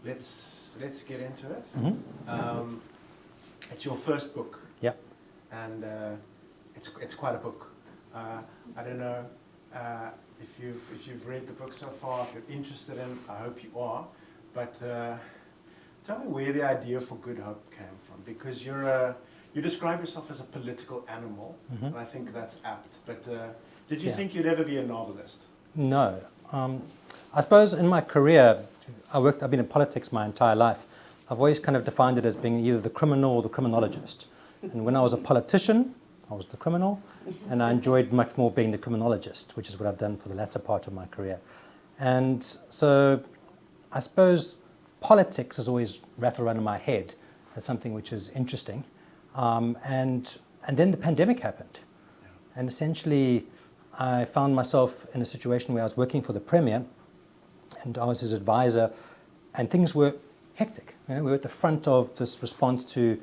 let's get into it. Mm-hmm. It's your first book. Yeah. And it's quite a book. I don't know if you've read the book so far, if you're interested in. I hope you are. But tell me where the idea for Good Hope came from, because you describe yourself as a political animal, Mm-hmm. and I think that's apt. But did you Yeah. think you'd ever be a novelist? No. I suppose in my career, I've been in politics my entire life. I've always kind of defined it as being either the criminal or the criminologist. And when I was a politician, I was the criminal, and I enjoyed much more being the criminologist, which is what I've done for the latter part of my career. And so I suppose politics has always rattled around in my head as something which is interesting. And then the pandemic happened. And essentially, I found myself in a situation where I was working for the Premier, and I was his advisor, and things were hectic. You know, we were at the front of this response to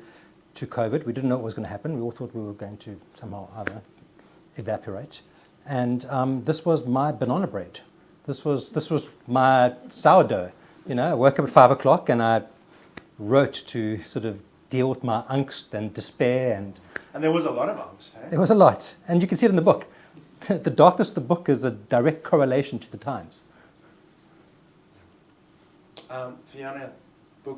COVID. We didn't know what was going to happen. We all thought we were going to somehow, I don't know, evaporate. And this was my banana bread. This was my sourdough. You know, I woke up at 5 o'clock and I wrote to sort of deal with my angst and despair. And there was a lot of angst, eh? There was a lot. And you can see it in the book. The darkness of the book is a direct correlation to the times. Fiona, the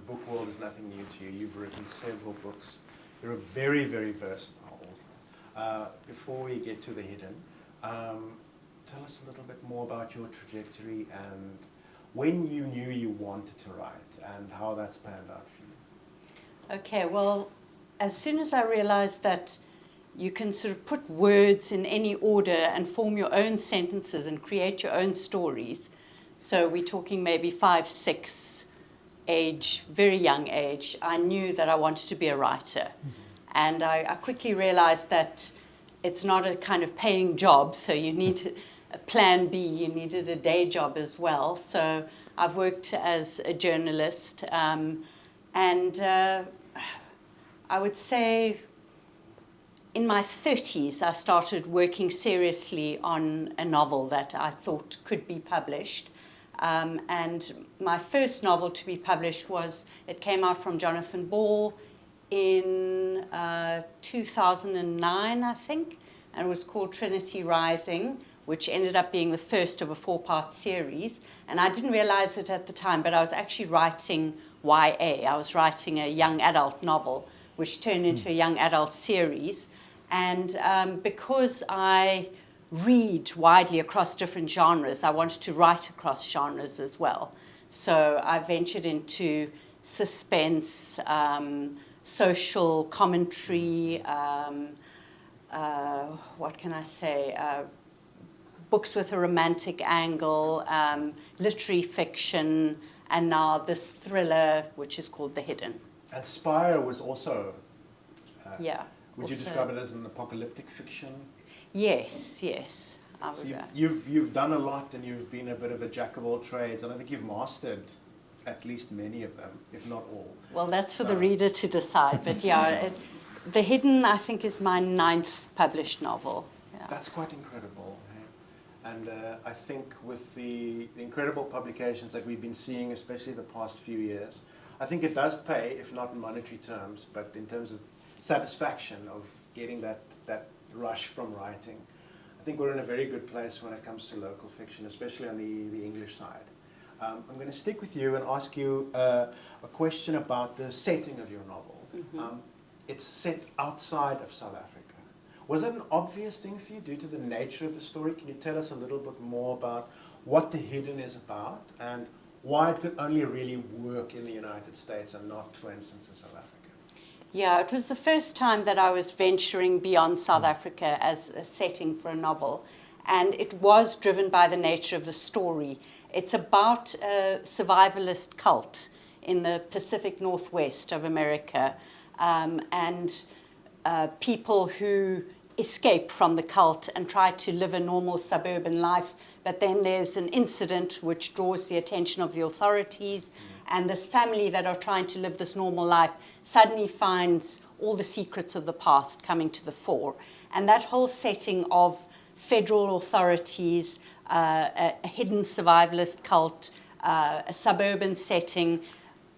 book world is nothing new to you. You've written several books. You're a very, very versatile author. Before we get to The Hidden, tell us a little bit more about your trajectory and when you knew you wanted to write and how that's panned out for you. Okay, well, as soon as I realized that you can sort of put words in any order and form your own sentences and create your own stories. So we're talking maybe 5, 6 age, very young age. I knew that I wanted to be a writer. Mm-hmm. And I quickly realized that it's not a kind of paying job, so you need a plan B, you needed a day job as well. So I've worked as a journalist, and I would say in my 30s, I started working seriously on a novel that I thought could be published. And my first novel to be published it came out from Jonathan Ball in 2009, I think, and it was called Trinity Rising, which ended up being the first of a 4-part series. And I didn't realize it at the time, but I was actually writing YA. I was writing a young adult novel, which turned into a young adult series. And because I read widely across different genres, I wanted to write across genres as well. So I ventured into suspense, social commentary, what can I say, books with a romantic angle, literary fiction, and now this thriller, which is called The Hidden. And Spire was also... yeah. Would you describe it as an apocalyptic fiction? Yes. So you've done a lot, and you've been a bit of a jack of all trades, and I think you've mastered at least many of them, if not all. Well, that's for the reader to decide. But yeah, The Hidden, I think, is my 9th published novel. Yeah. That's quite incredible. Hey? And I think with the incredible publications that we've been seeing, especially the past few years, I think it does pay, if not in monetary terms, but in terms of satisfaction of getting that rush from writing. I think we're in a very good place when it comes to local fiction, especially on the English side. I'm going to stick with you and ask you a question about the setting of your novel. Mm-hmm. It's set outside of South Africa. Was that an obvious thing for you due to the nature of the story? Can you tell us a little bit more about what The Hidden is about and why it could only really work in the United States and not, for instance, in South Africa? Yeah, it was the first time that I was venturing beyond South Africa as a setting for a novel. And it was driven by the nature of the story. It's about a survivalist cult in the Pacific Northwest of America, and people who escape from the cult and try to live a normal suburban life. But then there's an incident which draws the attention of the authorities, and this family that are trying to live this normal life suddenly finds all the secrets of the past coming to the fore. And that whole setting of federal authorities, a hidden survivalist cult, a suburban setting.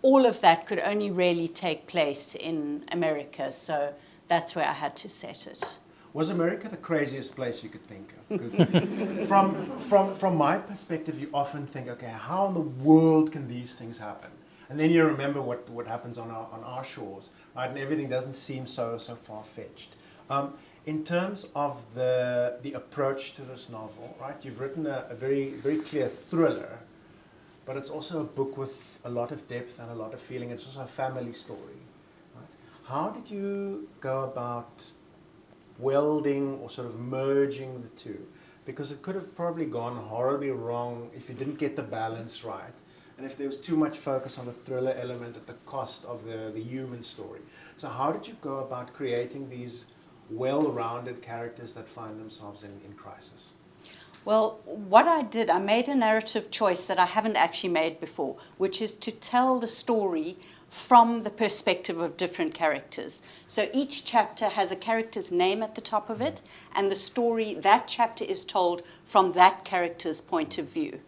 All of that could only really take place in America, so that's where I had to set it. Was America the craziest place you could think of? Because from my perspective, you often think, okay, how in the world can these things happen? And then you remember what happens on our shores, right? And everything doesn't seem so far-fetched. In terms of the approach to this novel, right? You've written a very clear thriller, but it's also a book with a lot of depth and a lot of feeling. It's also a family story. Right? How did you go about welding or sort of merging the two? Because it could have probably gone horribly wrong if you didn't get the balance right, and if there was too much focus on the thriller element at the cost of the human story. So how did you go about creating these well-rounded characters that find themselves in crisis? Well, what I did, I made a narrative choice that I haven't actually made before, which is to tell the story from the perspective of different characters. So each chapter has a character's name at the top of it, and the story, that chapter is told from that character's point of view.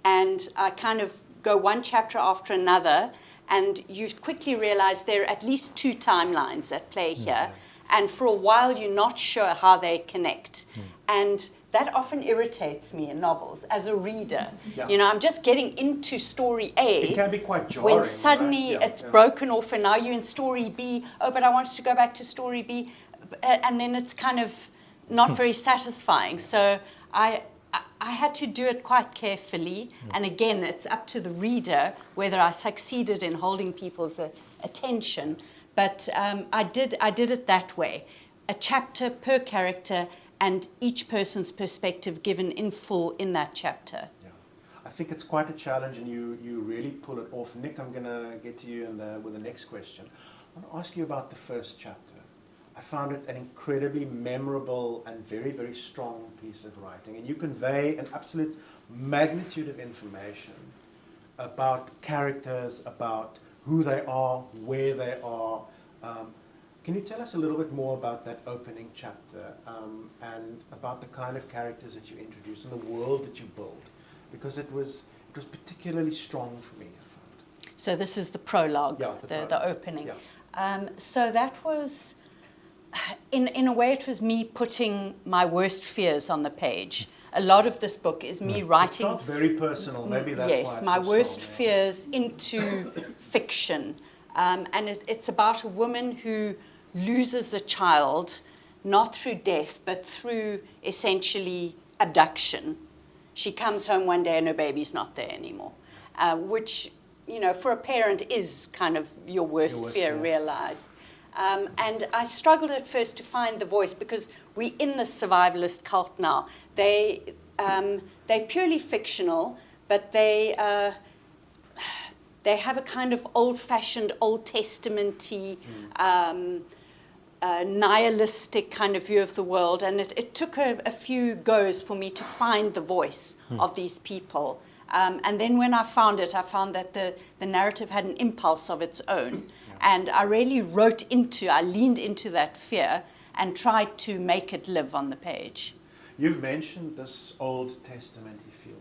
And I kind of go one chapter after another, and you quickly realize there are at least two timelines at play here. And for a while, you're not sure how they connect. And that often irritates me in novels as a reader. Yeah. You know, I'm just getting into story A. It can be quite jarring. When suddenly right? it's broken off and now you're in story B. Oh, but I wanted to go back to story B. And then it's kind of not very satisfying. So I had to do it quite carefully. And again, it's up to the reader whether I succeeded in holding people's attention. But I did it that way. A chapter per character and each person's perspective given in full in that chapter. Yeah. I think it's quite a challenge, and you really pull it off. Nick, I'm going to get to you with the next question. I want to ask you about the first chapter. I found it an incredibly memorable and very strong piece of writing, and you convey an absolute magnitude of information about characters, about who they are, where they are. Can you tell us a little bit more about that opening chapter and about the kind of characters that you introduce and the world that you build? Because it was particularly strong for me, I found. So this is the prologue, Yeah, the opening. Yeah. So that was, in a way, it was me putting my worst fears on the page. A lot of this book is me writing. It felt very personal. Maybe that's why yes, it's my so worst strong, fears into fiction. And it's about a woman who loses a child, not through death, but through essentially abduction. She comes home one day and her baby's not there anymore, which, you know, for a parent is kind of your worst fear realized. And I struggled at first to find the voice because we're in the survivalist cult now. They're purely fictional, but they have a kind of old-fashioned, Old Testament-y, nihilistic kind of view of the world, and it took a few goes for me to find the voice of these people. And then when I found it, I found that the narrative had an impulse of its own. And I really I leaned into that fear and tried to make it live on the page. You've mentioned this Old Testament-y feel.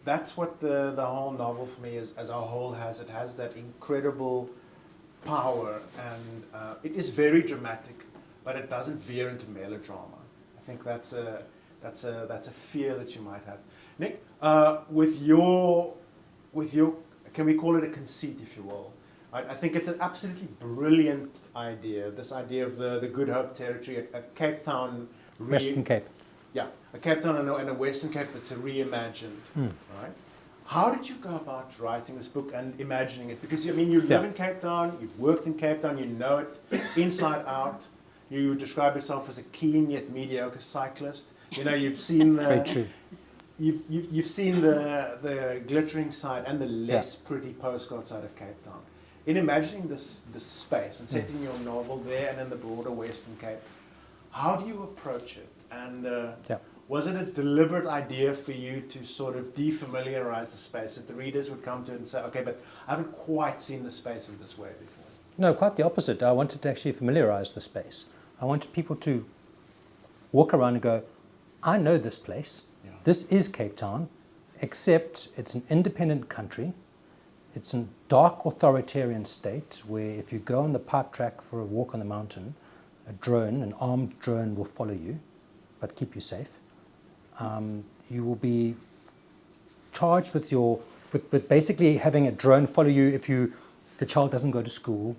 That's what the whole novel for me is, as a whole has. It has that incredible power, and it is very dramatic, but it doesn't veer into melodrama. I think that's a fear that you might have. Nick, with your, can we call it a conceit, if you will? I think it's an absolutely brilliant idea. This idea of the Good Hope territory, a Cape Town, Western Cape. Yeah, a Cape Town and a Western Cape that's a reimagined, right? How did you go about writing this book and imagining it? Because, I mean, you live in Cape Town, you've worked in Cape Town, you know it inside out. You describe yourself as a keen yet mediocre cyclist. You know, you've seen the... Very true. You've seen the glittering side and the less pretty postcard side of Cape Town. In imagining this space and setting your novel there and in the broader Western Cape, how do you approach it? And was it a deliberate idea for you to sort of defamiliarize the space, that the readers would come to it and say, okay, but I haven't quite seen the space in this way before? No, quite the opposite. I wanted to actually familiarize the space. I wanted people to walk around and go, I know this place. Yeah. This is Cape Town. except it's an independent country. It's a dark authoritarian state where if you go on the pipe track for a walk on the mountain, an armed drone will follow you, but keep you safe. You will be charged with basically having a drone follow you if the child doesn't go to school.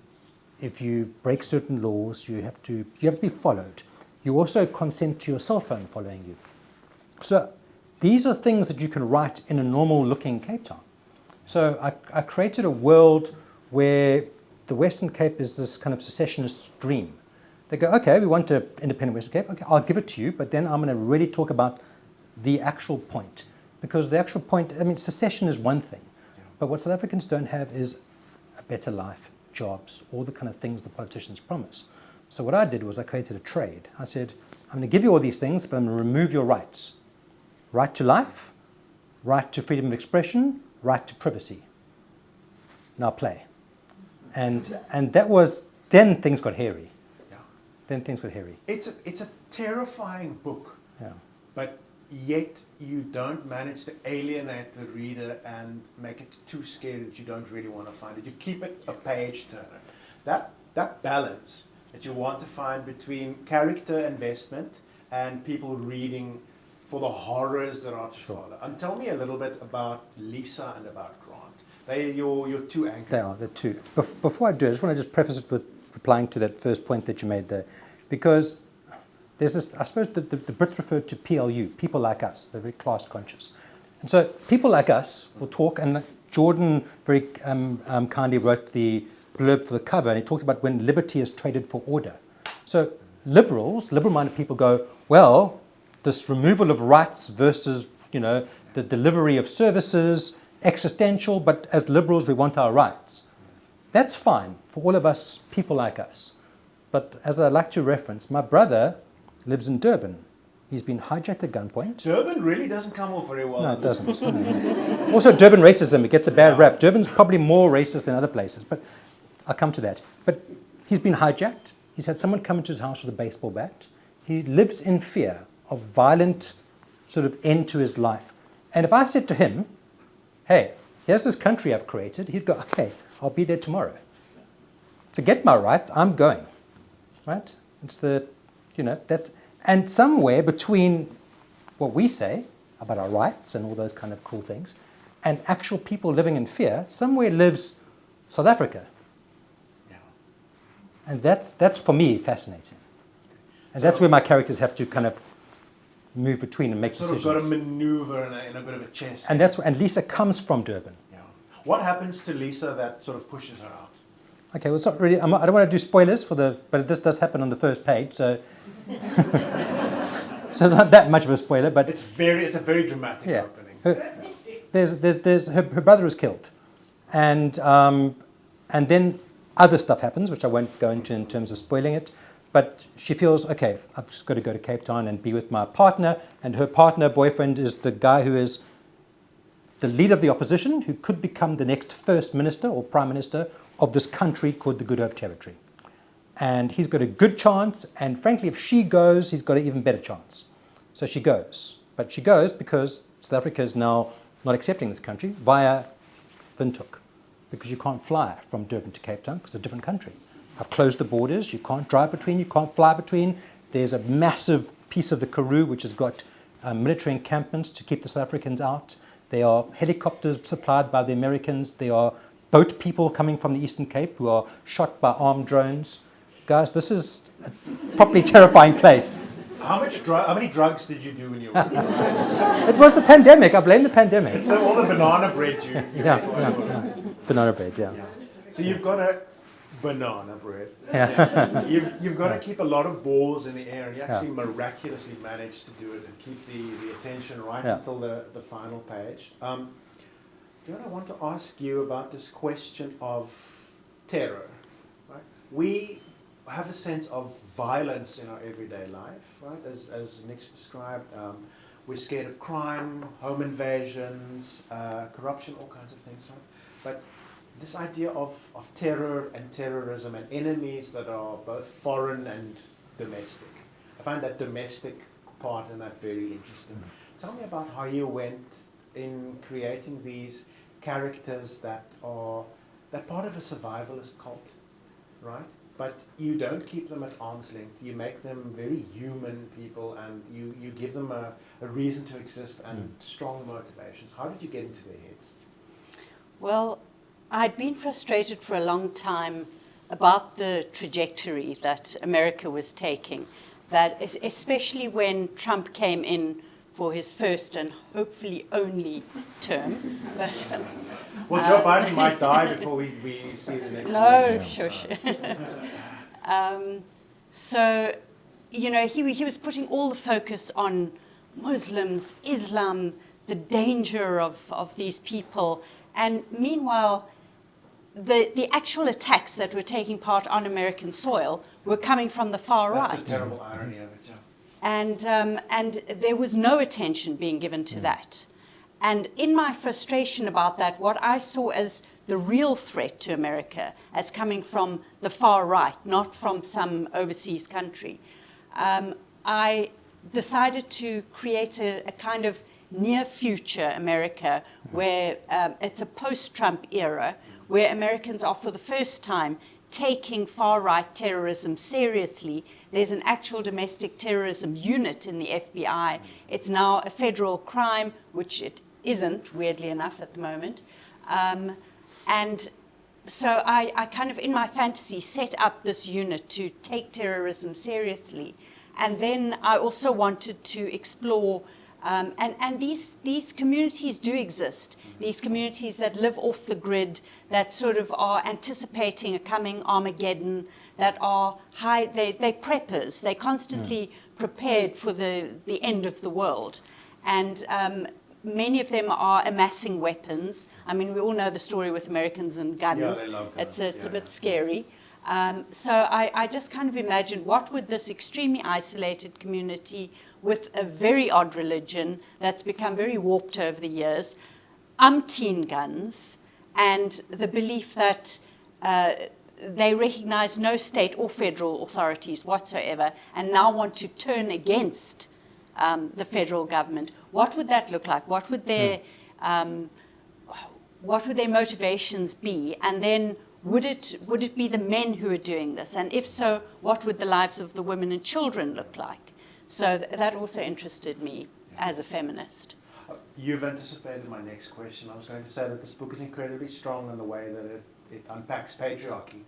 If you break certain laws, you have to be followed. You also consent to your cell phone following you. So these are things that you can write in a normal looking Cape Town. So I created a world where the Western Cape is this kind of secessionist dream. They go, okay, we want an independent Western Cape. Okay, I'll give it to you, but then I'm going to really talk about the actual point. Because the actual point, I mean, secession is one thing. But what South Africans don't have is a better life, jobs, all the kind of things the politicians promise. So what I did was I created a trade. I said, I'm going to give you all these things, but I'm going to remove your rights. Right to life, right to freedom of expression, right to privacy. Now play. And that was, then things got hairy. Yeah. Then things got hairy. It's a terrifying book. Yeah. But yet you don't manage to alienate the reader and make it too scary that you don't really want to find it. You keep it a page turner. That balance that you want to find between character investment and people reading for the horrors that are to follow. And tell me a little bit about Lisa and about Grant. They're your two anchors. They are, the two. Before I do, I just want to just preface it with replying to that first point that you made there. Because there's this, I suppose the Brits refer to PLU, people like us, they're very class conscious. And so people like us will talk, and Jordan very kindly wrote the blurb for the cover, and he talked about when liberty is traded for order. So liberal-minded people go, well, this removal of rights versus, the delivery of services, existential, but as liberals we want our rights. That's fine for all of us, people like us. But as I like to reference, my brother lives in Durban. He's been hijacked at gunpoint. Durban really doesn't come off very well. No, it doesn't. No. Also, Durban racism, it gets a bad rap. Durban's probably more racist than other places, but I'll come to that. But he's been hijacked. He's had someone come into his house with a baseball bat. He lives in fear of violent sort of end to his life. And if I said to him, hey, here's this country I've created, he'd go, okay, I'll be there tomorrow. Forget my rights, I'm going. Right? It's that, and somewhere between what we say about our rights and all those kind of cool things, and actual people living in fear, somewhere lives South Africa. Yeah. And that's for me fascinating. And so that's where my characters have to kind of move between and make decisions. Sort of got to maneuver in a bit of a chess. And Lisa comes from Durban. Yeah. What happens to Lisa that sort of pushes her out? Okay, well, it's not really. I don't want to do spoilers but this does happen on the first page, so so it's not that much of a spoiler. But it's a very dramatic opening. Her brother is killed, and then other stuff happens, which I won't go into in terms of spoiling it. But she feels, okay, I've just got to go to Cape Town and be with my partner, and her boyfriend, is the guy who is the leader of the opposition, who could become the next first minister or prime minister of this country called the Good Hope Territory. And he's got a good chance, and frankly, if she goes, he's got an even better chance. So she goes. But she goes because South Africa is now not accepting this country via Windhoek, because you can't fly from Durban to Cape Town because it's a different country. I've closed the borders. You can't drive between, you can't fly between. There's a massive piece of the Karoo which has got military encampments to keep the South Africans out. There are helicopters supplied by the Americans. There are boat people coming from the Eastern Cape who are shot by armed drones. Guys, this is a properly terrifying place. How many drugs did you do when you were It was the pandemic. I blame the pandemic. It's all the banana bread you Yeah. Banana bread, yeah. So you've got a banana bread. Yeah. You've got to keep a lot of balls in the air, and you actually miraculously managed to do it and keep the attention right until the final page. Fiona, I want to ask you about this question of terror. Right? We have a sense of violence in our everyday life, right? As Nick's described, we're scared of crime, home invasions, corruption, all kinds of things, right? But this idea of terror and terrorism and enemies that are both foreign and domestic. I find that domestic part in that very interesting. Tell me about how you went in creating these characters that are part of a survivalist cult, right? But you don't keep them at arm's length. You make them very human people, and you give them a reason to exist and strong motivations. How did you get into their heads? Well, I'd been frustrated for a long time about the trajectory that America was taking, that especially when Trump came in for his first and hopefully only term. But, well, Joe Biden might die before we see the next election. No, sure. So, you know, he was putting all the focus on Muslims, Islam, the danger of these people. And meanwhile, the actual attacks that were taking part on American soil were coming from the far right. That's a terrible irony of it, yeah. And there was no attention being given to that. And in my frustration about that, what I saw as the real threat to America as coming from the far right, not from some overseas country, I decided to create a kind of near future America where it's a post-Trump era, where Americans are for the first time taking far-right terrorism seriously. There's an actual domestic terrorism unit in the FBI. It's now a federal crime, which it isn't, weirdly enough, at the moment. And so I kind of, in my fantasy, set up this unit to take terrorism seriously. And then I also wanted to explore, and these communities do exist, these communities that live off the grid, that sort of are anticipating a coming Armageddon, that are they're preppers, they're constantly prepared for the end of the world. And many of them are amassing weapons. I mean, we all know the story with Americans and guns. Yeah, they love guns. It's a bit scary. So I just kind of imagined, what would this extremely isolated community with a very odd religion that's become very warped over the years, umpteen guns, and the belief that they recognize no state or federal authorities whatsoever, and now want to turn against the federal government. What would that look like? What would their motivations be? And then would it be the men who are doing this? And if so, what would the lives of the women and children look like? So that also interested me as a feminist. You've anticipated my next question. I was going to say that this book is incredibly strong in the way that it unpacks patriarchy,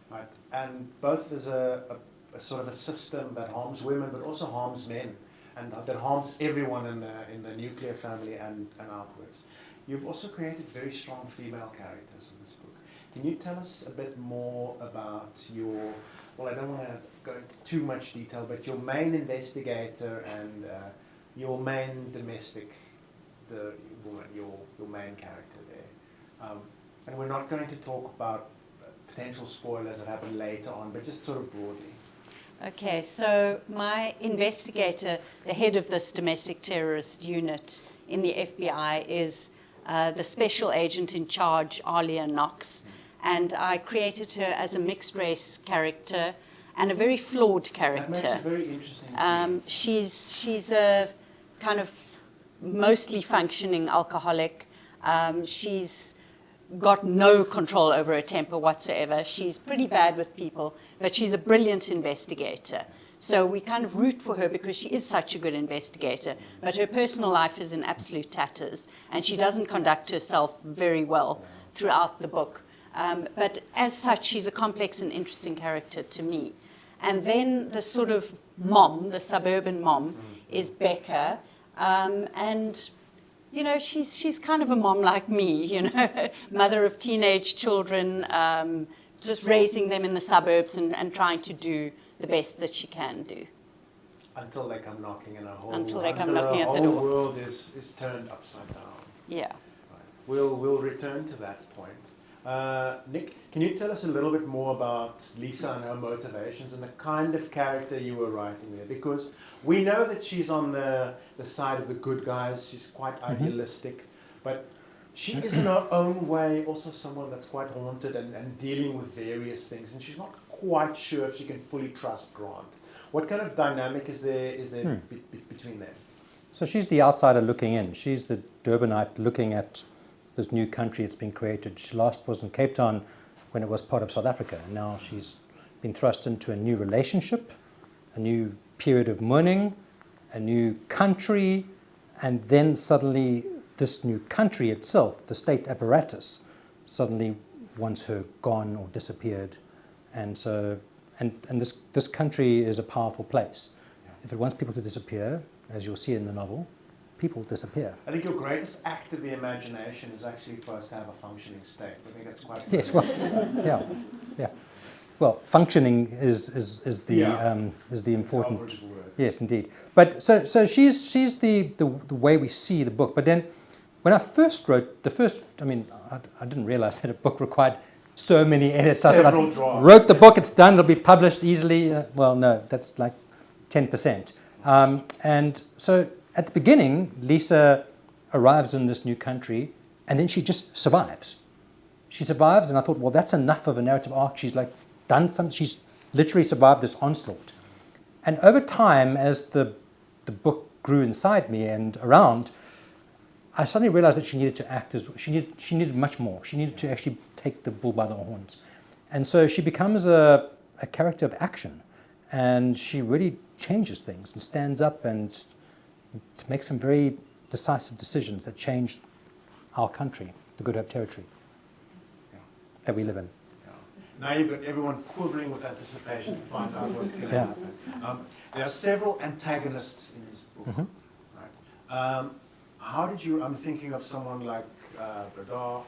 right? And both as a sort of a system that harms women but also harms men, and that harms everyone in the nuclear family and outwards. You've also created very strong female characters in this book. Can you tell us a bit more about your, well, I don't want to go into too much detail, but your main investigator and your main domestic, the woman, your main character there. And we're not going to talk about potential spoilers that happen later on, but just sort of broadly. Okay, so my investigator, the head of this domestic terrorist unit in the FBI, is the special agent in charge, Alia Knox. And I created her as a mixed race character and a very flawed character. That makes it very interesting. She's a kind of mostly functioning alcoholic. She's got no control over her temper whatsoever. She's pretty bad with people, but she's a brilliant investigator. So we kind of root for her because she is such a good investigator, but her personal life is in absolute tatters, and she doesn't conduct herself very well throughout the book. But as such, she's a complex and interesting character to me. And then the sort of mom, the suburban mom, is Becca. And, you know, she's kind of a mom like me, you know, mother of teenage children, just raising them in the suburbs and trying to do the best that she can do. Until they come knocking and Until they come knocking at the door. The whole world is turned upside down. Yeah. Right. We'll return to that point. Nick, can you tell us a little bit more about Lisa and her motivations and the kind of character you were writing there? Because we know that she's on the side of the good guys. She's quite idealistic, but she is in her own way also someone that's quite haunted and dealing with various things, and she's not quite sure if she can fully trust Grant. What kind of dynamic is there between them? So she's the outsider looking in. She's the Durbanite looking at this new country that's been created. She last was in Cape Town when it was part of South Africa. And now she's been thrust into a new relationship, a new period of mourning, a new country, and then suddenly this new country itself, the state apparatus, suddenly wants her gone or disappeared. And so, and this country is a powerful place. If it wants people to disappear, as you'll see in the novel, people disappear. I think your greatest act of the imagination is actually for us to have a functioning state. I think that's quite Yes, well, yeah. Well, functioning is the important. word. Yes, indeed. But so she's the way we see the book. But then, when I first wrote I didn't realize that a book required so many edits. I thought I wrote the book, it's done, it'll be published easily. Well, no, that's like 10%. And so at the beginning, Lisa arrives in this new country, and then she just survives. She survives, and I thought, well, that's enough of a narrative arc. She's like done something. She's literally survived this onslaught. And over time, as the book grew inside me and around, I suddenly realized that she needed to act as she needed much more. She needed to actually take the bull by the horns. And so she becomes a character of action, and she really changes things and stands up and makes some very decisive decisions that change our country, the Good Hope Territory that we live in. Now you've got everyone quivering with anticipation to find out what's going to happen. There are several antagonists in this book. Mm-hmm. Right? How did you, I'm thinking of someone like Bradar,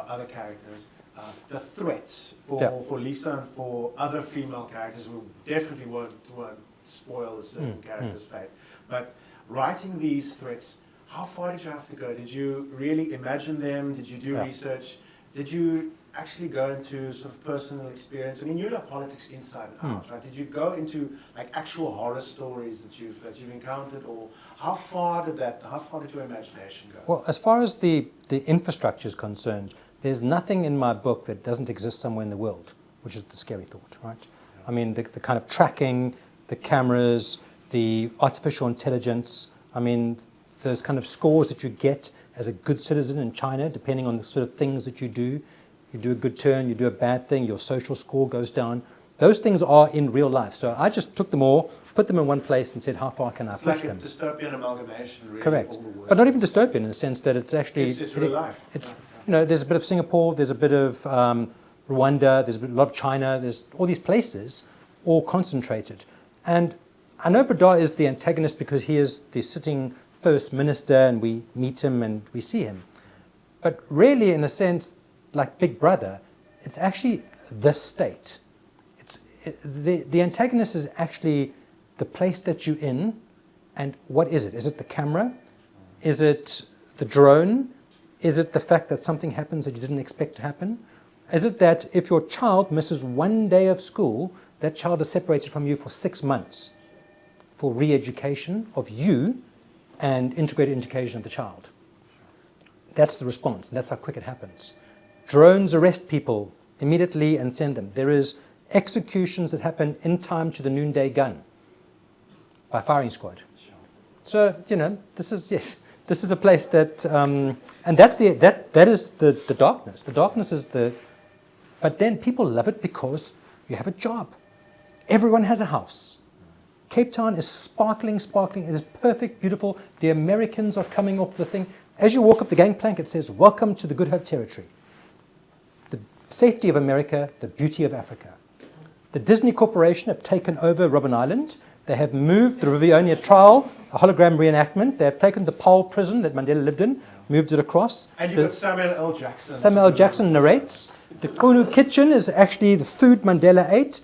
other characters, the threats for Lisa and for other female characters who definitely won't spoil a certain character's fate. But writing these threats, how far did you have to go? Did you really imagine them? Did you do research? Did you actually go into sort of personal experience? I mean, you know politics inside and out, right? Did you go into like actual horror stories that you've encountered, or how far did your imagination go? Well, as far as the infrastructure is concerned, there's nothing in my book that doesn't exist somewhere in the world, which is the scary thought, right? Yeah. I mean, the kind of tracking, the cameras, the artificial intelligence, I mean, those kind of scores that you get as a good citizen in China, depending on the sort of things that you do. You do a good turn, you do a bad thing, your social score goes down. Those things are in real life. So I just took them all, put them in one place and said, how far can I push them? It's like a dystopian amalgamation, really. Correct. But not even dystopian in the sense that it's actually... It's real life. It's, you know, there's a bit of Singapore, there's a bit of Rwanda, there's a lot of China, there's all these places, all concentrated. And I know Bradar is the antagonist because he is the sitting first minister and we meet him and we see him. But really, in a sense, like Big Brother, it's actually the state. The antagonist is actually the place that you're in, and what is it? Is it the camera? Is it the drone? Is it the fact that something happens that you didn't expect to happen? Is it that if your child misses one day of school, that child is separated from you for 6 months for re-education of you and integrated education of the child? That's the response, and that's how quick it happens. Drones arrest people immediately and send them. There is executions that happen in time to the noonday gun by firing squad. Sure. So, you know, this is a place that, and that is the darkness. The darkness is but then people love it because you have a job. Everyone has a house. Cape Town is sparkling. It is perfect, beautiful. The Americans are coming off the thing. As you walk up the gangplank, it says, "Welcome to the Good Hope Territory. The safety of America, the beauty of Africa." The Disney Corporation have taken over Robben Island. They have moved the Rivonia trial, a hologram reenactment. They have taken the Paarl prison that Mandela lived in, moved it across. And you've got Samuel L. Jackson. Samuel L. Jackson narrates. The Kunu kitchen is actually the food Mandela ate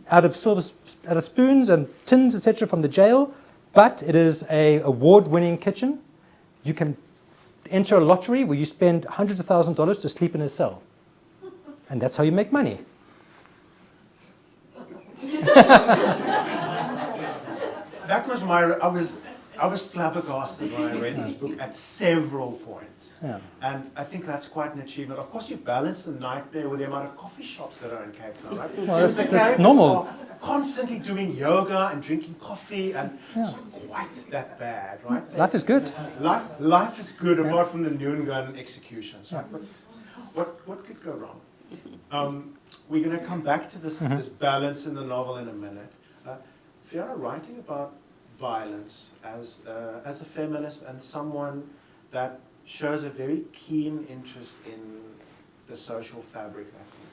out of spoons and tins, etc., from the jail. But it is an award-winning kitchen. You can enter a lottery where you spend hundreds of thousands of dollars to sleep in a cell. And that's how you make money. That was I was flabbergasted when I read this book at several points. Yeah. And I think that's quite an achievement. Of course, you balance the nightmare with the amount of coffee shops that are in Cape Town, right? Well, Because the that's characters normal. are constantly doing yoga and drinking coffee, and it's not quite that bad, right? Life is good. Life is good apart from the noon gun executions, right? But what could go wrong? We're going to come back to this balance in the novel in a minute. Fiona, writing about violence as a feminist and someone that shows a very keen interest in the social fabric, I think.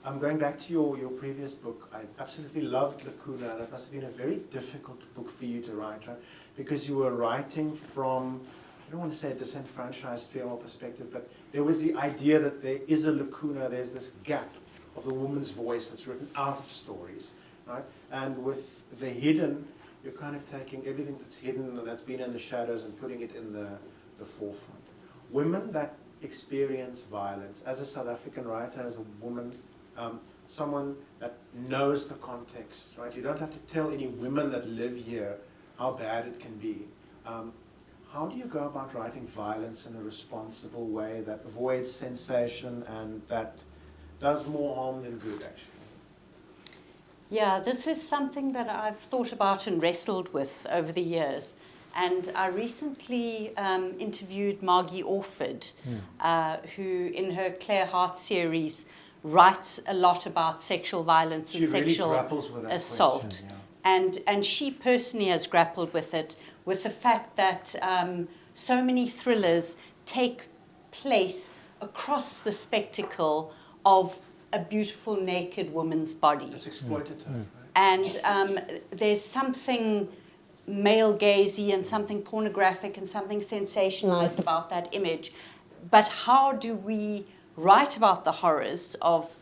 I'm going back to your previous book. I absolutely loved Lacuna, and it must have been a very difficult book for you to write, right? Because you were writing from, I don't want to say a disenfranchised female perspective, but there was the idea that there is a lacuna, there's this gap of the woman's voice that's written out of stories, right? And with the hidden, you're kind of taking everything that's hidden and that's been in the shadows and putting it in the forefront. Women that experience violence, as a South African writer, as a woman, someone that knows the context, right? You don't have to tell any women that live here how bad it can be. How do you go about writing violence in a responsible way that avoids sensation and that does more harm than good, actually? Yeah, this is something that I've thought about and wrestled with over the years. And I recently interviewed Margie Orford, who in her Clear Heart series writes a lot about sexual violence and sexual assault. Question, yeah. And she personally has grappled with it, with the fact that so many thrillers take place across the spectacle of a beautiful naked woman's body. It's exploitative, right? And there's something male gazy and something pornographic and something sensationalized about that image. But how do we write about the horrors of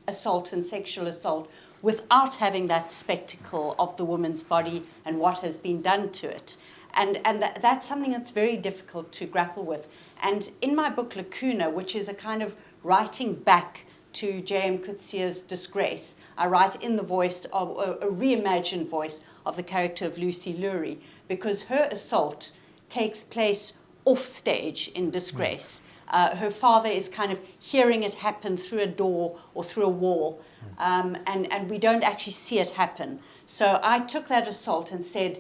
assault and sexual assault without having that spectacle of the woman's body and what has been done to it? And that's something that's very difficult to grapple with. And in my book, Lacuna, which is a kind of writing back to J.M. Coetzee's Disgrace, I write in the voice of a reimagined voice of the character of Lucy Lurie, because her assault takes place off stage in Disgrace. Her father is kind of hearing it happen through a door or through a wall, and we don't actually see it happen. So I took that assault and said,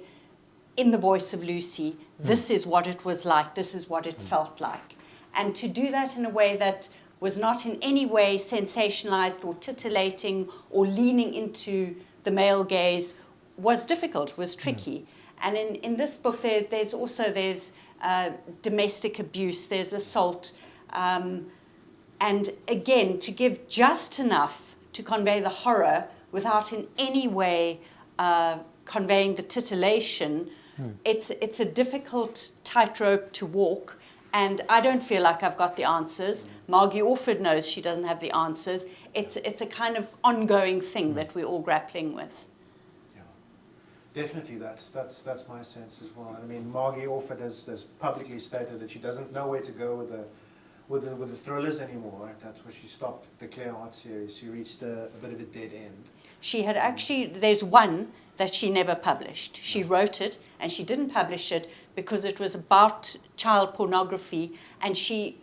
in the voice of Lucy, this is what it was like, this is what it felt like. And to do that in a way that was not in any way sensationalized or titillating or leaning into the male gaze was difficult, was tricky. And in this book, there's domestic abuse, there's assault, and again, to give just enough to convey the horror without in any way conveying the titillation, it's a difficult tightrope to walk. And I don't feel like I've got the answers. Margie Orford knows she doesn't have the answers. It's a kind of ongoing thing that we're all grappling with. Yeah, definitely. That's my sense as well. I mean, Margie Orford has publicly stated that she doesn't know where to go with the thrillers anymore. Right? That's where she stopped the Clear Heart series. She reached a bit of a dead end. She had actually, there's one that she never published. She wrote it and she didn't publish it because it was about child pornography, and she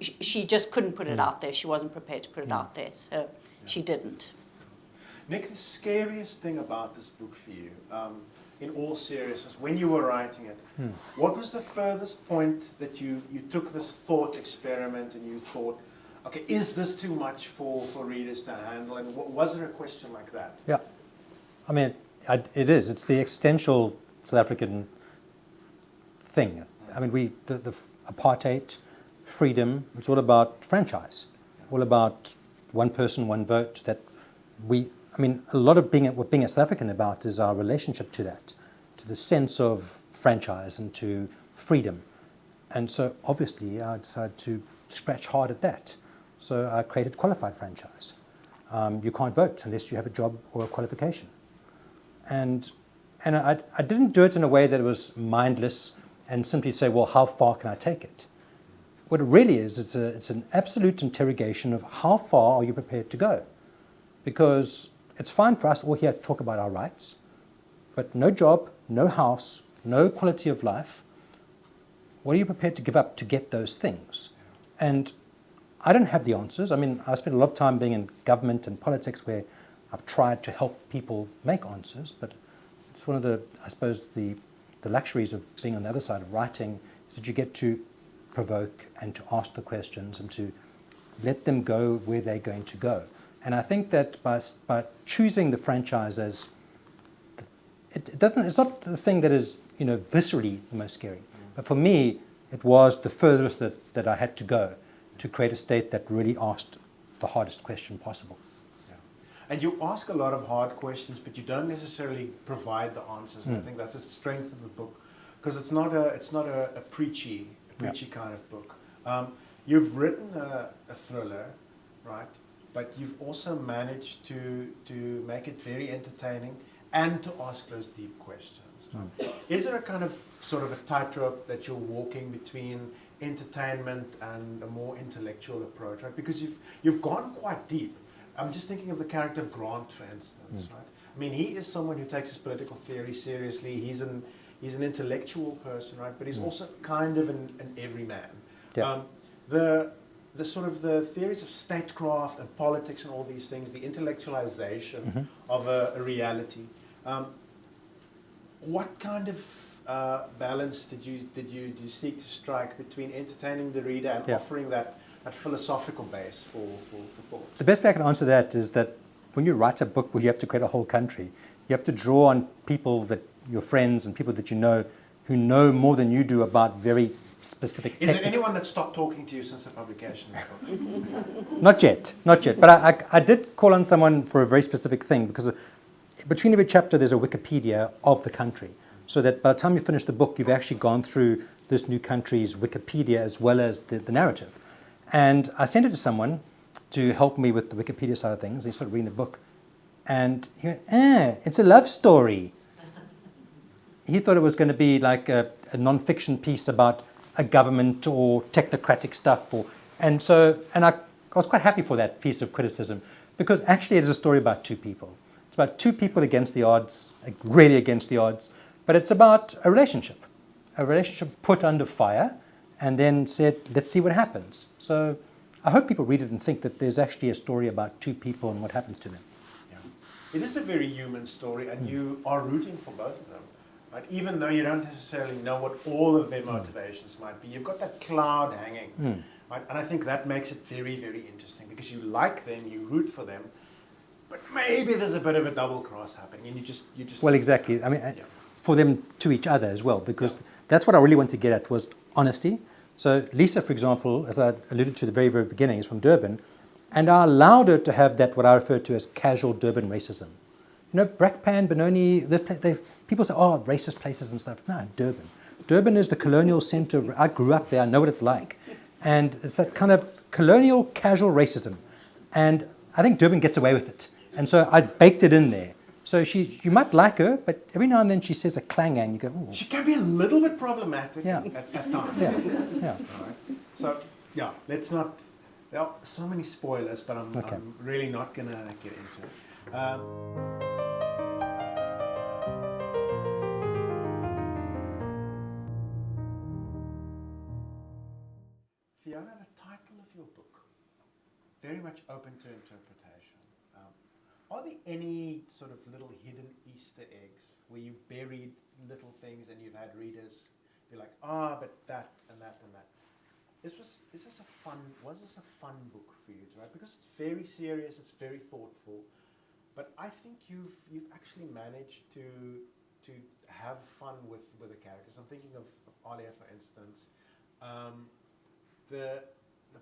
just couldn't put it out there. She wasn't prepared to put it out there, so she didn't. Nick, the scariest thing about this book for you, in all seriousness, when you were writing it, what was the furthest point that you took this thought experiment and you thought, okay, is this too much for readers to handle? And was there a question like that? Yeah. I mean, it is. It's the existential South African thing. I mean, the apartheid, freedom, it's all about franchise, all about one person, one vote. A lot of what being a South African about is our relationship to that, to the sense of franchise and to freedom. And so obviously I decided to scratch hard at that. So I created qualified franchise. You can't vote unless you have a job or a qualification. And I didn't do it in a way that was mindless and simply say, well, how far can I take it? What it really is, it's an absolute interrogation of how far are you prepared to go? Because it's fine for us all here to talk about our rights, but no job, no house, no quality of life, what are you prepared to give up to get those things? And I don't have the answers. I mean, I spent a lot of time being in government and politics where I've tried to help people make answers, but it's one of the, I suppose, the luxuries of being on the other side of writing is that you get to provoke and to ask the questions and to let them go where they're going to go. And I think that by choosing the franchise as, it's not the thing that is, viscerally the most scary. But for me, it was the furthest that I had to go to create a state that really asked the hardest question possible. Yeah. And you ask a lot of hard questions, but you don't necessarily provide the answers. And I think that's the strength of the book, because it's not a preachy kind of book. You've written a thriller, right? But you've also managed to make it very entertaining and to ask those deep questions. Is there a kind of sort of a tightrope that you're walking between entertainment and a more intellectual approach, right? Because you've gone quite deep. I'm just thinking of the character of Grant, for instance, right? I mean, he is someone who takes his political theory seriously. He's an intellectual person, right? But he's also kind of an everyman. Yeah. The sort of the theories of statecraft and politics and all these things, the intellectualization of a reality. What kind of balance did you seek to strike between entertaining the reader and offering that philosophical base for thought? The best way I can answer that is that when you write a book where you have to create a whole country, you have to draw on people that your friends and people that you know who know more than you do about very specific Is there anyone that stopped talking to you since the publication of the book? Not yet. But I did call on someone for a very specific thing, because between every chapter there's a Wikipedia of the country, so that by the time you finish the book, you've actually gone through this new country's Wikipedia as well as the narrative. And I sent it to someone to help me with the Wikipedia side of things. He started reading the book, and he went, it's a love story. He thought it was going to be like a non-fiction piece about a government or technocratic stuff. And I was quite happy for that piece of criticism, because actually it is a story about two people. It's about two people against the odds, like really against the odds, but it's about a relationship put under fire and then said, let's see what happens. So I hope people read it and think that there's actually a story about two people and what happens to them. Yeah. It is a very human story, and you are rooting for both of them. Right? Even though you don't necessarily know what all of their motivations might be, you've got that cloud hanging. Right? And I think that makes it very, very interesting, because you like them, you root for them, but maybe there's a bit of a double cross happening, and you just. Well, exactly. I mean, for them to each other as well, because that's what I really want to get at, was honesty. So Lisa, for example, as I alluded to at the very, very beginning, is from Durban, and I allowed her to have that, what I refer to as casual Durban racism. Brakpan, Benoni, people say, racist places and stuff. No, Durban. Durban is the colonial center. I grew up there. I know what it's like. And it's that kind of colonial casual racism. And I think Durban gets away with it. And so I baked it in there. So you might like her, but every now and then she says a clanger and you go, ooh. She can be a little bit problematic at times. Yeah. All right. So, let's not. There are so many spoilers, but I'm really not going to get into it. Fiona, the title of your book, very much open to interpretation. Are there any sort of little hidden Easter eggs where you buried little things and you've had readers be like, but that and that and that? Was this a fun book for you to write? Because it's very serious, it's very thoughtful, but I think you've actually managed to have fun with the characters. I'm thinking of Alia, for instance. The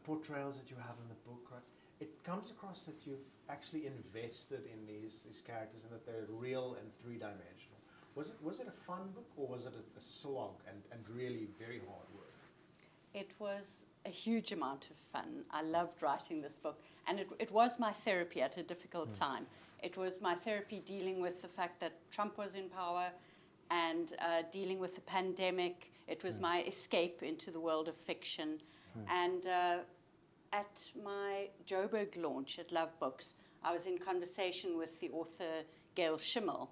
portrayals that you have in the book, right? It comes across that you've actually invested in these characters and that they're real and three-dimensional. Was it a fun book, or was it a slog and really very hard work? It was a huge amount of fun. I loved writing this book, and it was my therapy at a difficult time. It was my therapy dealing with the fact that Trump was in power and dealing with the pandemic. It was my escape into the world of fiction. And at my Joburg launch at Love Books, I was in conversation with the author Gail Schimmel,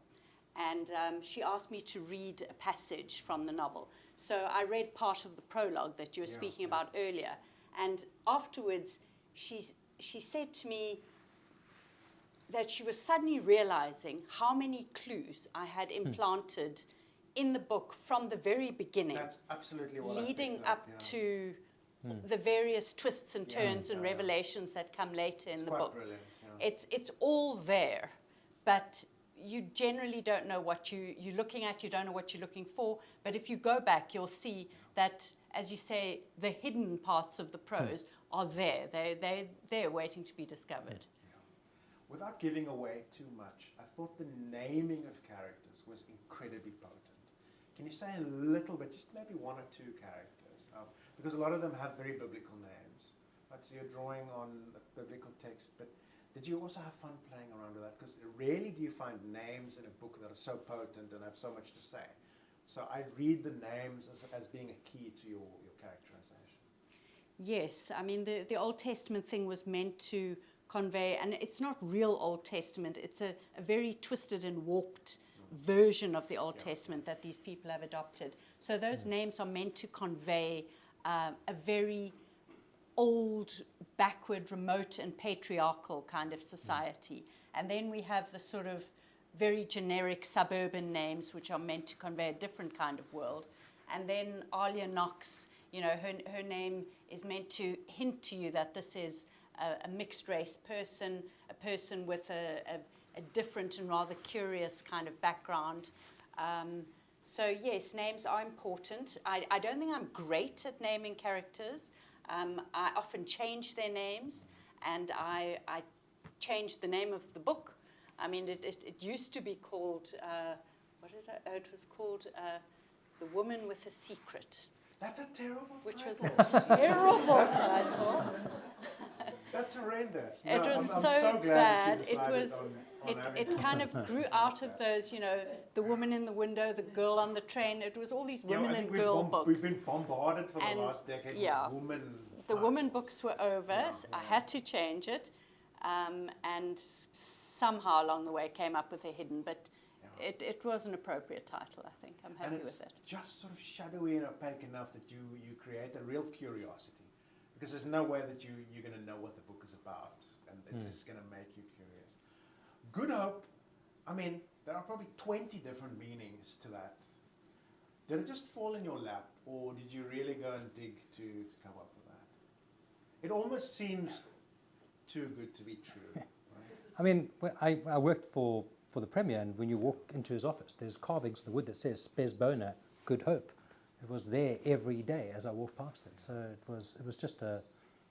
and she asked me to read a passage from the novel. So I read part of the prologue that you were speaking about earlier, and afterwards she said to me that she was suddenly realizing how many clues I had implanted in the book from the very beginning. That's absolutely what leading I up to the various twists and turns and yeah. revelations that come later in the quite book. Brilliant, yeah. It's all there, but you generally don't know what you're looking at, you don't know what you're looking for, but if you go back, you'll see that, as you say, the hidden parts of the prose are there. They're waiting to be discovered. Without giving away too much, I thought the naming of characters was incredibly potent. Can you say a little bit, just maybe one or two characters? Because a lot of them have very biblical names. Right? So you're drawing on a biblical text, but did you also have fun playing around with that? Because rarely do you find names in a book that are so potent and have so much to say. So I read the names as being a key to your characterization. Yes, I mean, the Old Testament thing was meant to convey, and it's not real Old Testament, it's a very twisted and warped version of the Old Testament that these people have adopted. So those names are meant to convey a very old, backward, remote and patriarchal kind of society. And then we have the sort of very generic suburban names which are meant to convey a different kind of world. And then Alia Knox, you know, her name is meant to hint to you that this is a mixed race person, a person with a different and rather curious kind of background. So yes, names are important. I don't think I'm great at naming characters. I often change their names, and I changed the name of the book. I mean, it used to be called, it was called The Woman with a Secret. That's a terrible Which title. was a terrible title. That's horrendous. It No, was I'm so so glad bad. that you decided on having It kind of grew out of those, you know, the woman in the window, the girl on the train. It was all these women and girl books. We've been bombarded for the And, last decade yeah, with women. The woman books were over. Yeah, So I had to change it, and somehow along the way came up with a hidden. But it was an appropriate title, I think. I'm happy with it. It's just sort of shadowy and opaque enough that you create a real curiosity. Because there's no way that you're going to know what the book is about, and it's just going to make you curious. Good Hope, I mean, there are probably 20 different meanings to that. Did it just fall in your lap, or did you really go and dig to come up with that? It almost seems too good to be true. Right? I mean, I worked for the Premier, and when you walk into his office, there's carvings in the wood that says Spes Bona, Good Hope. It was there every day as I walked past it. So it was just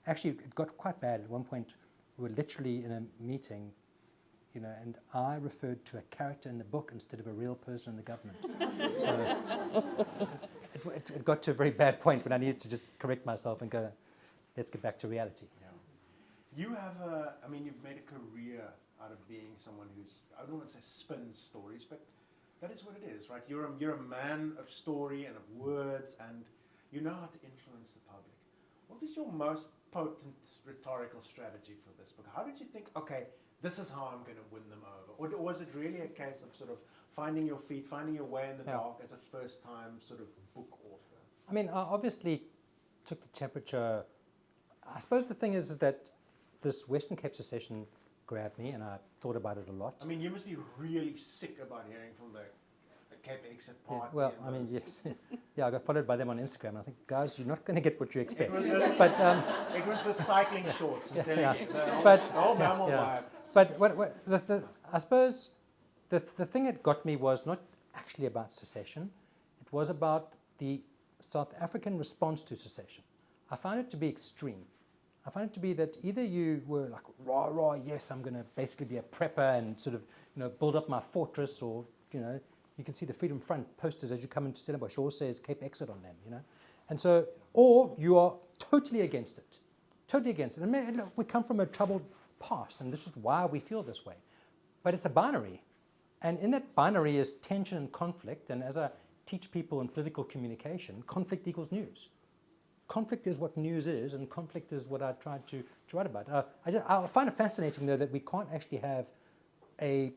actually it got quite bad at one point. We were literally in a meeting, you know, and I referred to a character in the book instead of a real person in the government. So it got to a very bad point when I needed to just correct myself and go, let's get back to reality. Yeah. You have you've made a career out of being someone who's, I don't want to say spins stories, but that is what it is, right? You're a man of story and of words, and you know how to influence the public. What is your most potent rhetorical strategy for this book? How did you think, okay, this is how I'm going to win them over? Or was it really a case of sort of finding your feet, finding your way in the dark as a first-time sort of book author? I mean, I obviously took the temperature. I suppose the thing is that this Western Cape secession grabbed me, and I thought about it a lot. I mean, you must be really sick about hearing from the Cape exit party. Yeah, well, I mean, yes. Yeah, I got followed by them on Instagram, and I think, guys, you're not going to get what you expect. It was the cycling shorts, I'm telling you. But, the whole mammal vibe. But I suppose the thing that got me was not actually about secession. It was about the South African response to secession. I found it to be extreme. I found it to be that either you were like, rah, rah, yes, I'm going to basically be a prepper and sort of, you know, build up my fortress, or, you know, you can see the Freedom Front posters as you come into Stellenbosch, all says Cape Exit on them, you know. And so, or you are totally against it. Totally against it. And look, we come from a troubled past, and this is why we feel this way. But it's a binary. And in that binary is tension and conflict. And as I teach people in political communication, conflict equals news. Conflict is what news is, and conflict is what I tried to write about. I find it fascinating, though, that we can't actually have a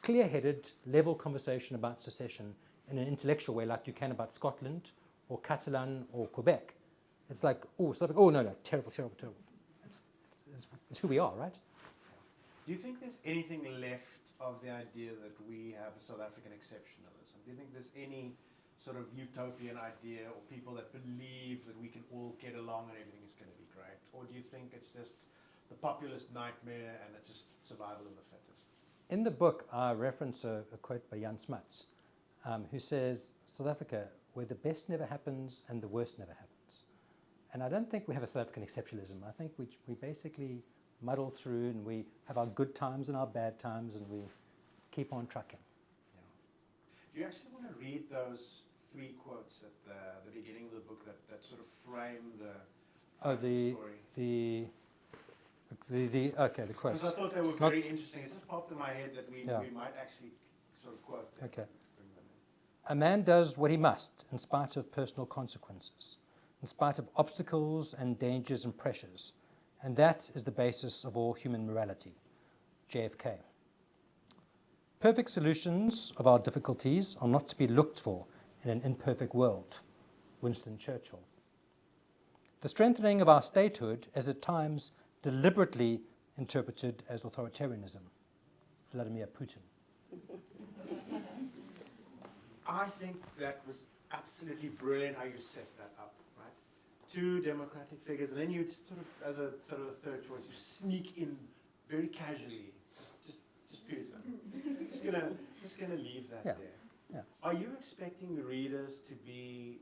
clear-headed, level conversation about secession in an intellectual way like you can about Scotland or Catalan or Quebec. It's like, oh, South Africa, oh, no, terrible, terrible, terrible. It's who we are, right? Do you think there's anything left of the idea that we have a South African exceptionalism? Do you think there's any sort of utopian idea or people that believe that we can all get along and everything is going to be great? Or do you think it's just the populist nightmare and it's just survival of the fittest? In the book, I reference a quote by Jan Smuts, who says, South Africa, where the best never happens and the worst never happens. And I don't think we have a South African exceptionalism. I think we basically muddle through and we have our good times and our bad times and we keep on trucking. Yeah. Do you actually want to read those 3 quotes at the beginning of the book that sort of frame the story? The quotes. Because I thought they were very interesting. It's just popped in my head that we might actually sort of quote them. Okay. A man does what he must in spite of personal consequences, in spite of obstacles and dangers and pressures, and that is the basis of all human morality. JFK. Perfect solutions of our difficulties are not to be looked for in an imperfect world. Winston Churchill. The strengthening of our statehood is at times deliberately interpreted as authoritarianism. Vladimir Putin. I think that was absolutely brilliant how you set that up, right? 2 democratic figures, and then you just sort of, as a sort of a third choice, you sneak in very casually, just Putin. Just gonna leave that there. Yeah. Are you expecting the readers to be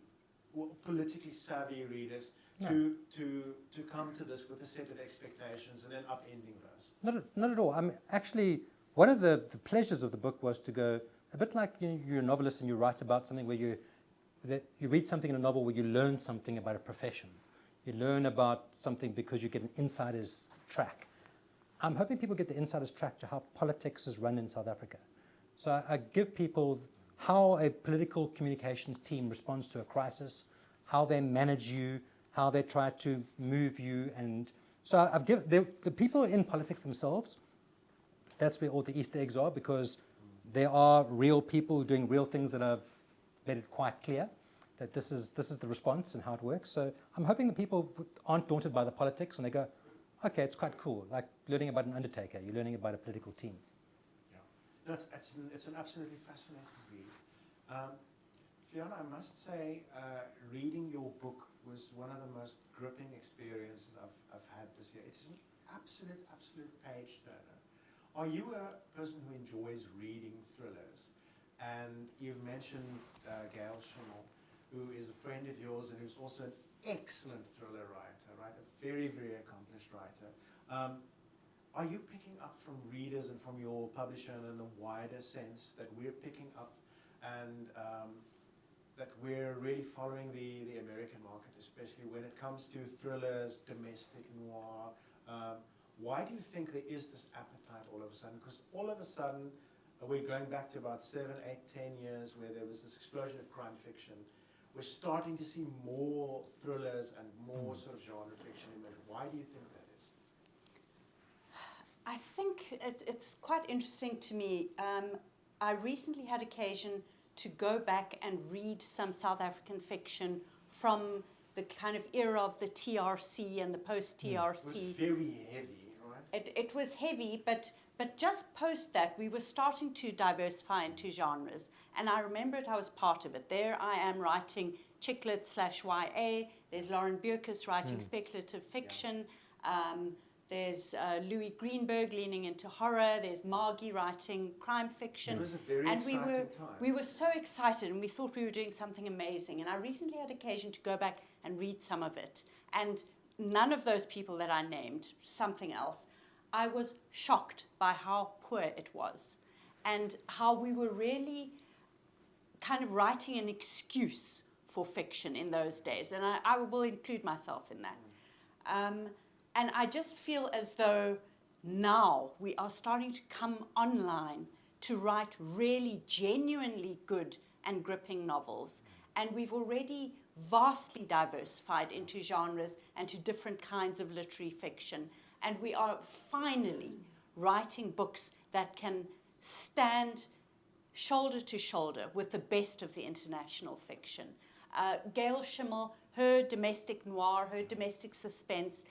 politically savvy readers No. to come to this with a set of expectations and then upending those? Not at all. I mean, actually, one of the pleasures of the book was to go a bit like you're a novelist and you write about something where you read something in a novel where you learn something about a profession. You learn about something because you get an insider's track. I'm hoping people get the insider's track to how politics is run in South Africa. So I give people how a political communications team responds to a crisis, how they manage you, how they try to move you. And so I've given the people in politics themselves, that's where all the Easter eggs are, because there are real people doing real things that I've made it quite clear that this is the response and how it works. So I'm hoping the people aren't daunted by the politics and they go, okay, it's quite cool. Like learning about an undertaker, you're learning about a political team. Yeah, it's an absolutely fascinating read. Fiona, I must say, reading your book was one of the most gripping experiences I've had this year. It is an absolute page turner. Are you a person who enjoys reading thrillers? And you've mentioned Gail Schimmel, who is a friend of yours and who's also an excellent thriller writer, right? A very, very accomplished writer. Are you picking up from readers and from your publisher in the wider sense that we're picking up and that we're really following the American market, especially when it comes to thrillers, domestic noir? Why do you think there is this appetite all of a sudden? Because all of a sudden, we're going back to about 7, 8, 10 years where there was this explosion of crime fiction. We're starting to see more thrillers and more sort of genre fiction emerge. Why do you think that is? I think it's quite interesting to me. I recently had occasion to go back and read some South African fiction from the kind of era of the TRC and the post-TRC. It was very heavy, right? It was heavy, but just post that, we were starting to diversify into genres. And I remember I was part of it. There I am writing chick lit / YA. There's Lauren Bierkus writing speculative fiction. Yeah. There's Louis Greenberg leaning into horror. There's Margie writing crime fiction. It was a very exciting time. We were so excited and we thought we were doing something amazing. And I recently had occasion to go back and read some of it. And none of those people that I named, something else, I was shocked by how poor it was and how we were really kind of writing an excuse for fiction in those days. And I will include myself in that. And I just feel as though now we are starting to come online to write really genuinely good and gripping novels. And we've already vastly diversified into genres and to different kinds of literary fiction. And we are finally writing books that can stand shoulder to shoulder with the best of the international fiction. Gail Schimmel, her domestic noir, her domestic suspense,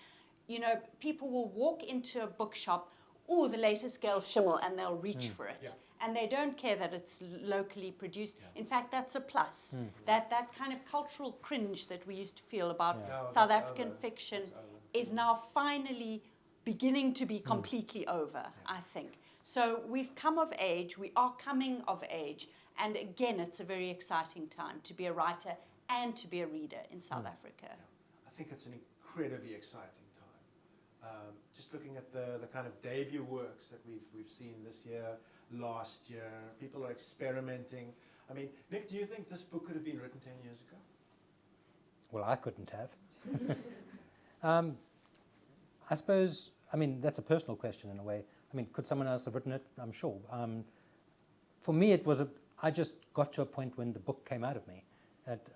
you know, people will walk into a bookshop, oh, the latest Gail Schimmel, and they'll reach for it. Yeah. And they don't care that it's locally produced. Yeah. In fact, that's a plus. That kind of cultural cringe that we used to feel about No, South that's African over. fiction That's over. is now finally beginning to be completely over, I think. So we've come of age, we are coming of age, and again, it's a very exciting time to be a writer and to be a reader in South Africa. Yeah. I think it's an incredibly exciting time. Just looking at the kind of debut works that we've seen this year, last year, people are experimenting. I mean, Nick, do you think this book could have been written 10 years ago? Well, I couldn't have. I suppose, I mean, that's a personal question in a way. I mean, could someone else have written it? I'm sure. For me, it was I just got to a point when the book came out of me.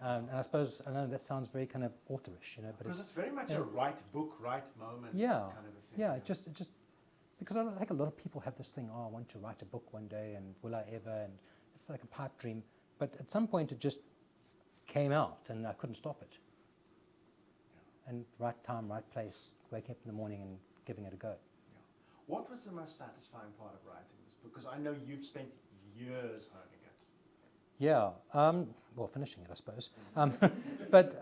And I suppose, I know that sounds very kind of authorish, you know, but Because it's very much a right book, right moment yeah, kind of a thing. yeah, it just, because I think a lot of people have this thing, oh, I want to write a book one day, and will I ever, and it's like a pipe dream. But at some point it just came out, and I couldn't stop it. And right time, right place, waking up in the morning and giving it a go. Yeah. What was the most satisfying part of writing this book? Because I know you've spent years honing it. Yeah, well, finishing it, I suppose. But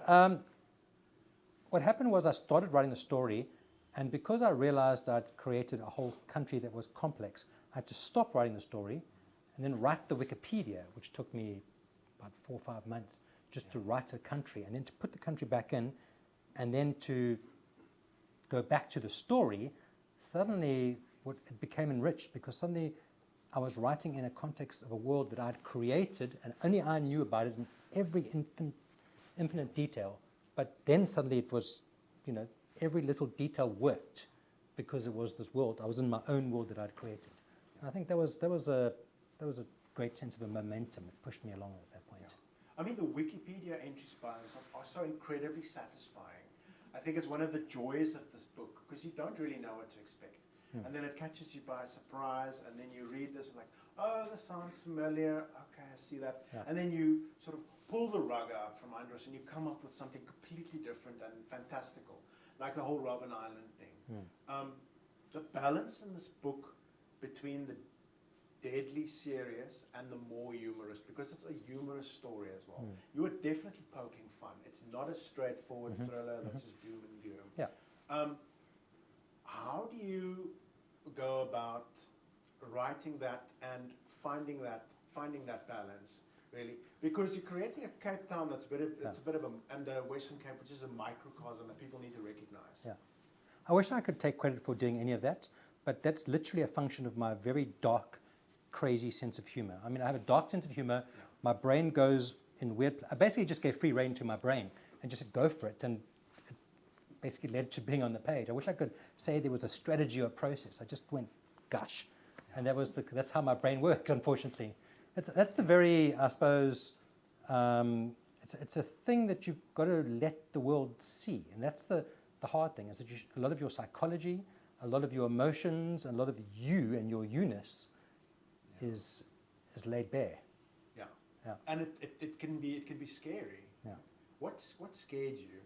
what happened was I started writing the story, and because I realized I'd created a whole country that was complex, I had to stop writing the story and then write the Wikipedia, which took me about 4 or 5 months just to write a country, and then to put the country back in, and then to go back to the story. Suddenly it became enriched, because suddenly I was writing in a context of a world that I'd created, and only I knew about it in every infinite detail. But then suddenly it was, you know, every little detail worked because it was this world. I was in my own world that I'd created. And I think there was a great sense of a momentum. It pushed me along at that point. Yeah. I mean, the Wikipedia entries by themselves are so incredibly satisfying. I think it's one of the joys of this book, because you don't really know what to expect. And then it catches you by surprise, and then you read this and like, oh, this sounds familiar, okay, I see that. Yeah. And then you sort of pull the rug out from under us and you come up with something completely different and fantastical, like the whole Robben Island thing. The balance in this book between the deadly serious and the more humorous, because it's a humorous story as well. You are definitely poking fun. It's not a straightforward thriller that's just doom and gloom. Yeah. How do you go about writing that and finding that balance, really? Because you're creating a Cape Town that's it's a bit of a, and Western Cape, which is a microcosm that people need to recognize. Yeah. I wish I could take credit for doing any of that, but that's literally a function of my very dark, crazy sense of humor. I mean, I have a dark sense of humor. Yeah. My brain goes in weird. I basically just gave free rein to my brain and just said, go for it. And basically led to being on the page. I wish I could say there was a strategy or a process. I just went gush. And that's how my brain works, unfortunately. That's the very, I suppose, it's a thing that you've got to let the world see. And that's the hard thing, is that a lot of your psychology, a lot of your emotions, and a lot of you and your you-ness is laid bare. Yeah. Yeah. And it can be scary. Yeah. What scared you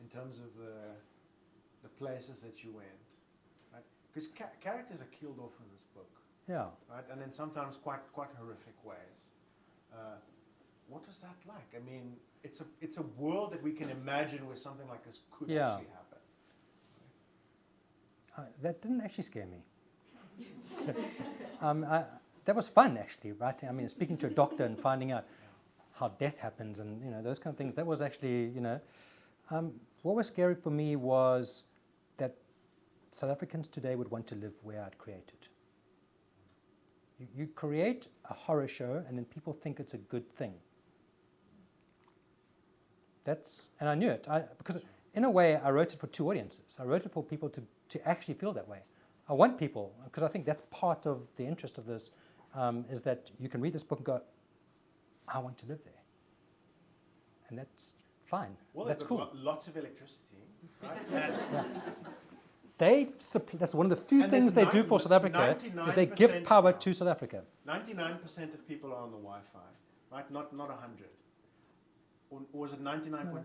in terms of the places that you went, right? Because characters are killed off in this book, Yeah. right? And in sometimes quite horrific ways. What was that like? I mean, it's a world that we can imagine where something like this could actually happen. That didn't actually scare me. That was fun, actually, right? I mean, speaking to a doctor and finding out how death happens and, you know, those kind of things, that was actually, you know... what was scary for me was that South Africans today would want to live where I'd created. You create a horror show and then people think it's a good thing. And I knew it, because in a way I wrote it for two audiences. I wrote it for people to actually feel that way. I want people, because I think that's part of the interest of this, is that you can read this book and go, I want to live there. And that's fine. Well, that's they've cool. got lots of electricity, right? That's one of the few And things there's they do for South Africa, is they give 99% power now. to South Africa. 99% of people are on the Wi-Fi, right? Not 100. Or was it 99.3?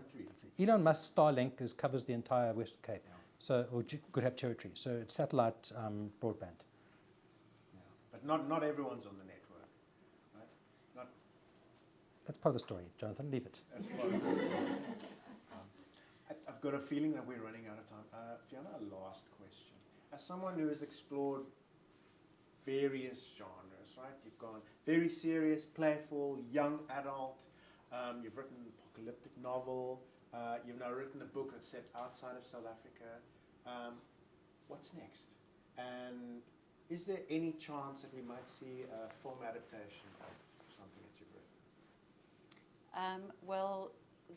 Elon Musk's Starlink covers the entire Western Cape, or could have territory. So it's satellite broadband. Yeah. But not everyone's on the network, right? Not. That's part of the story, Jonathan. Leave it. That's part of the story. I've got a feeling that we're running out of time. Fiona, a last question. As someone who has explored various genres, right? You've gone very serious, playful, young adult. You've written an apocalyptic novel. You've now written a book that's set outside of South Africa. What's next? And is there any chance that we might see a film adaptation of something that you've written? Well,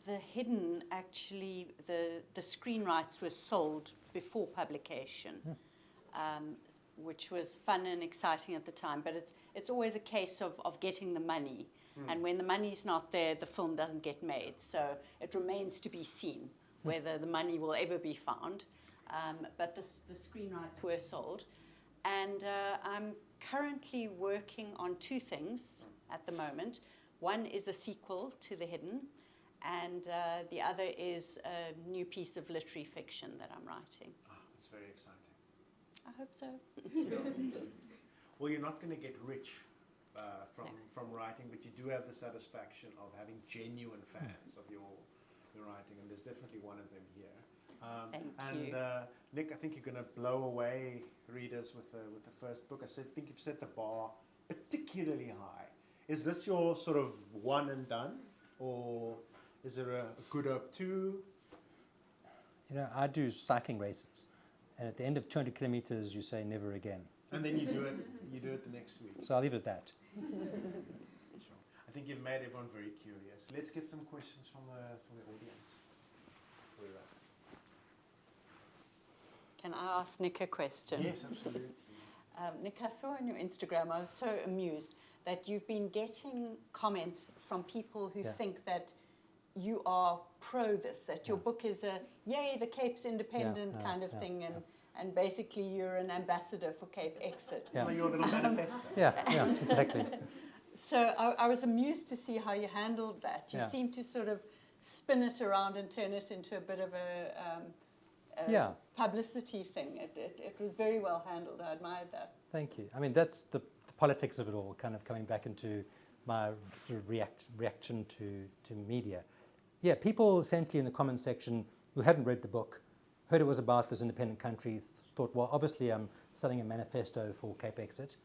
The Hidden, actually, the screen rights were sold before publication, which was fun and exciting at the time. But it's always a case of getting the money. And when the money's not there, the film doesn't get made. So it remains to be seen whether the money will ever be found. But the screen rights were sold. And I'm currently working on two things at the moment. One is a sequel to The Hidden, and the other is a new piece of literary fiction that I'm writing. That's very exciting. I hope so. Well, you're not going to get rich from writing, but you do have the satisfaction of having genuine fans of your writing, and there's definitely one of them here. Thank you. Nick, I think you're going to blow away readers with the first book. I think you've set the bar particularly high. Is this your sort of one and done, or is there a Good Hope 2? You know, I do cycling races, and at the end of 200 kilometers, you say never again. And then you do it the next week. So I'll leave it at that. Sure. I think you've made everyone very curious. Let's get some questions from the audience. Before we wrap. Can I ask Nick a question? Yes, absolutely. Nick, I saw on your Instagram, I was so amused that you've been getting comments from people who think that you are pro this, that your book is a, yay, the Cape's independent kind of thing, and basically you're an ambassador for Cape Exit. So your little manifesto. Yeah, exactly. So I was amused to see how you handled that. You seem to sort of spin it around and turn it into a bit of a publicity thing. It was very well handled. I admired that. Thank you. I mean, that's the politics of it all, kind of coming back into my sort of reaction to media. Yeah, people essentially in the comments section who hadn't read the book, heard it was about this independent country, thought, well, obviously I'm selling a manifesto for Cape Exit.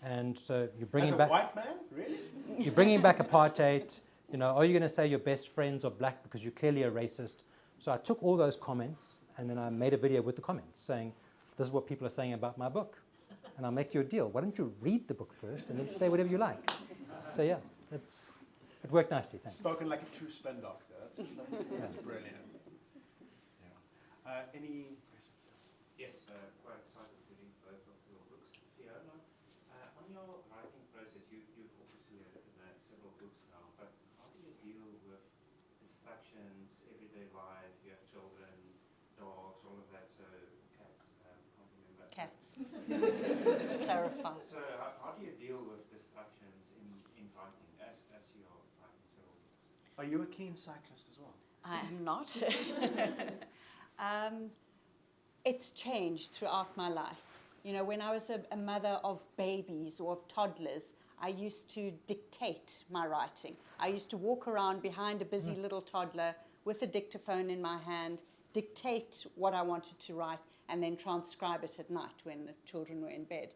And so you're bringing back... As a white man? Really? You're bringing back apartheid. You know, are you going to say your best friends are black because you're clearly a racist? So I took all those comments and then I made a video with the comments saying, this is what people are saying about my book. And I'll make you a deal. Why don't you read the book first and then say whatever you like? So yeah, it worked nicely. Thanks. Spoken like a true spin doctor. That's brilliant. Yeah. Any questions? Yes, quite excited to read both of your books. Fiona, on your writing process, you've obviously written several books now, but how do you deal with distractions, everyday life? You have children, dogs, all of that, so cats, can't remember. Cats, just to clarify. So how do you deal with distractions in writing as you are writing several books? Are you a keen cyclist as well? I am not. It's changed throughout my life. You know, when I was a mother of babies or of toddlers, I used to dictate my writing. I used to walk around behind a busy little toddler with a dictaphone in my hand, dictate what I wanted to write, and then transcribe it at night when the children were in bed.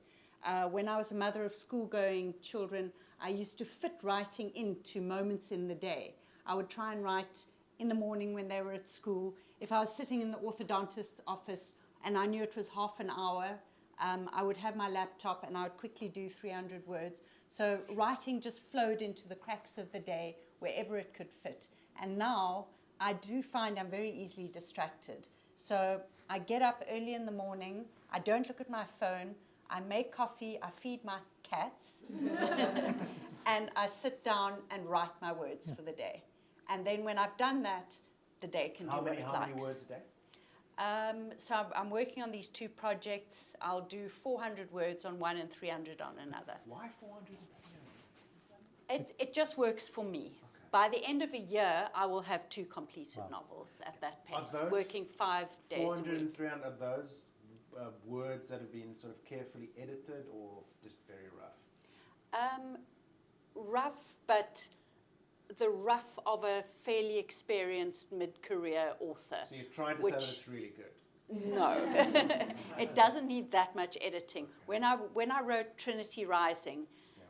When I was a mother of school-going children, I used to fit writing into moments in the day. I would try and write in the morning when they were at school. If I was sitting in the orthodontist's office and I knew it was half an hour, I would have my laptop and I would quickly do 300 words. So writing just flowed into the cracks of the day wherever it could fit. And now I do find I'm very easily distracted. So I get up early in the morning, I don't look at my phone, I make coffee, I feed my cats, and I sit down and write my words for the day. And then when I've done that, the day can do what it likes. How many words a day? So I'm working on these 2 projects. I'll do 400 words on one and 300 on another. Why 400? It just works for me. Okay. By the end of a year, I will have 2 completed Wow. novels at that Are pace, those working 5 days a 400 and week. 300, are those words that have been sort of carefully edited or just very rough? Rough, but the rough of a fairly experienced mid-career author. So you're trying to say that which- it's really good. No, it doesn't need that much editing. When I wrote Trinity Rising, Yeah.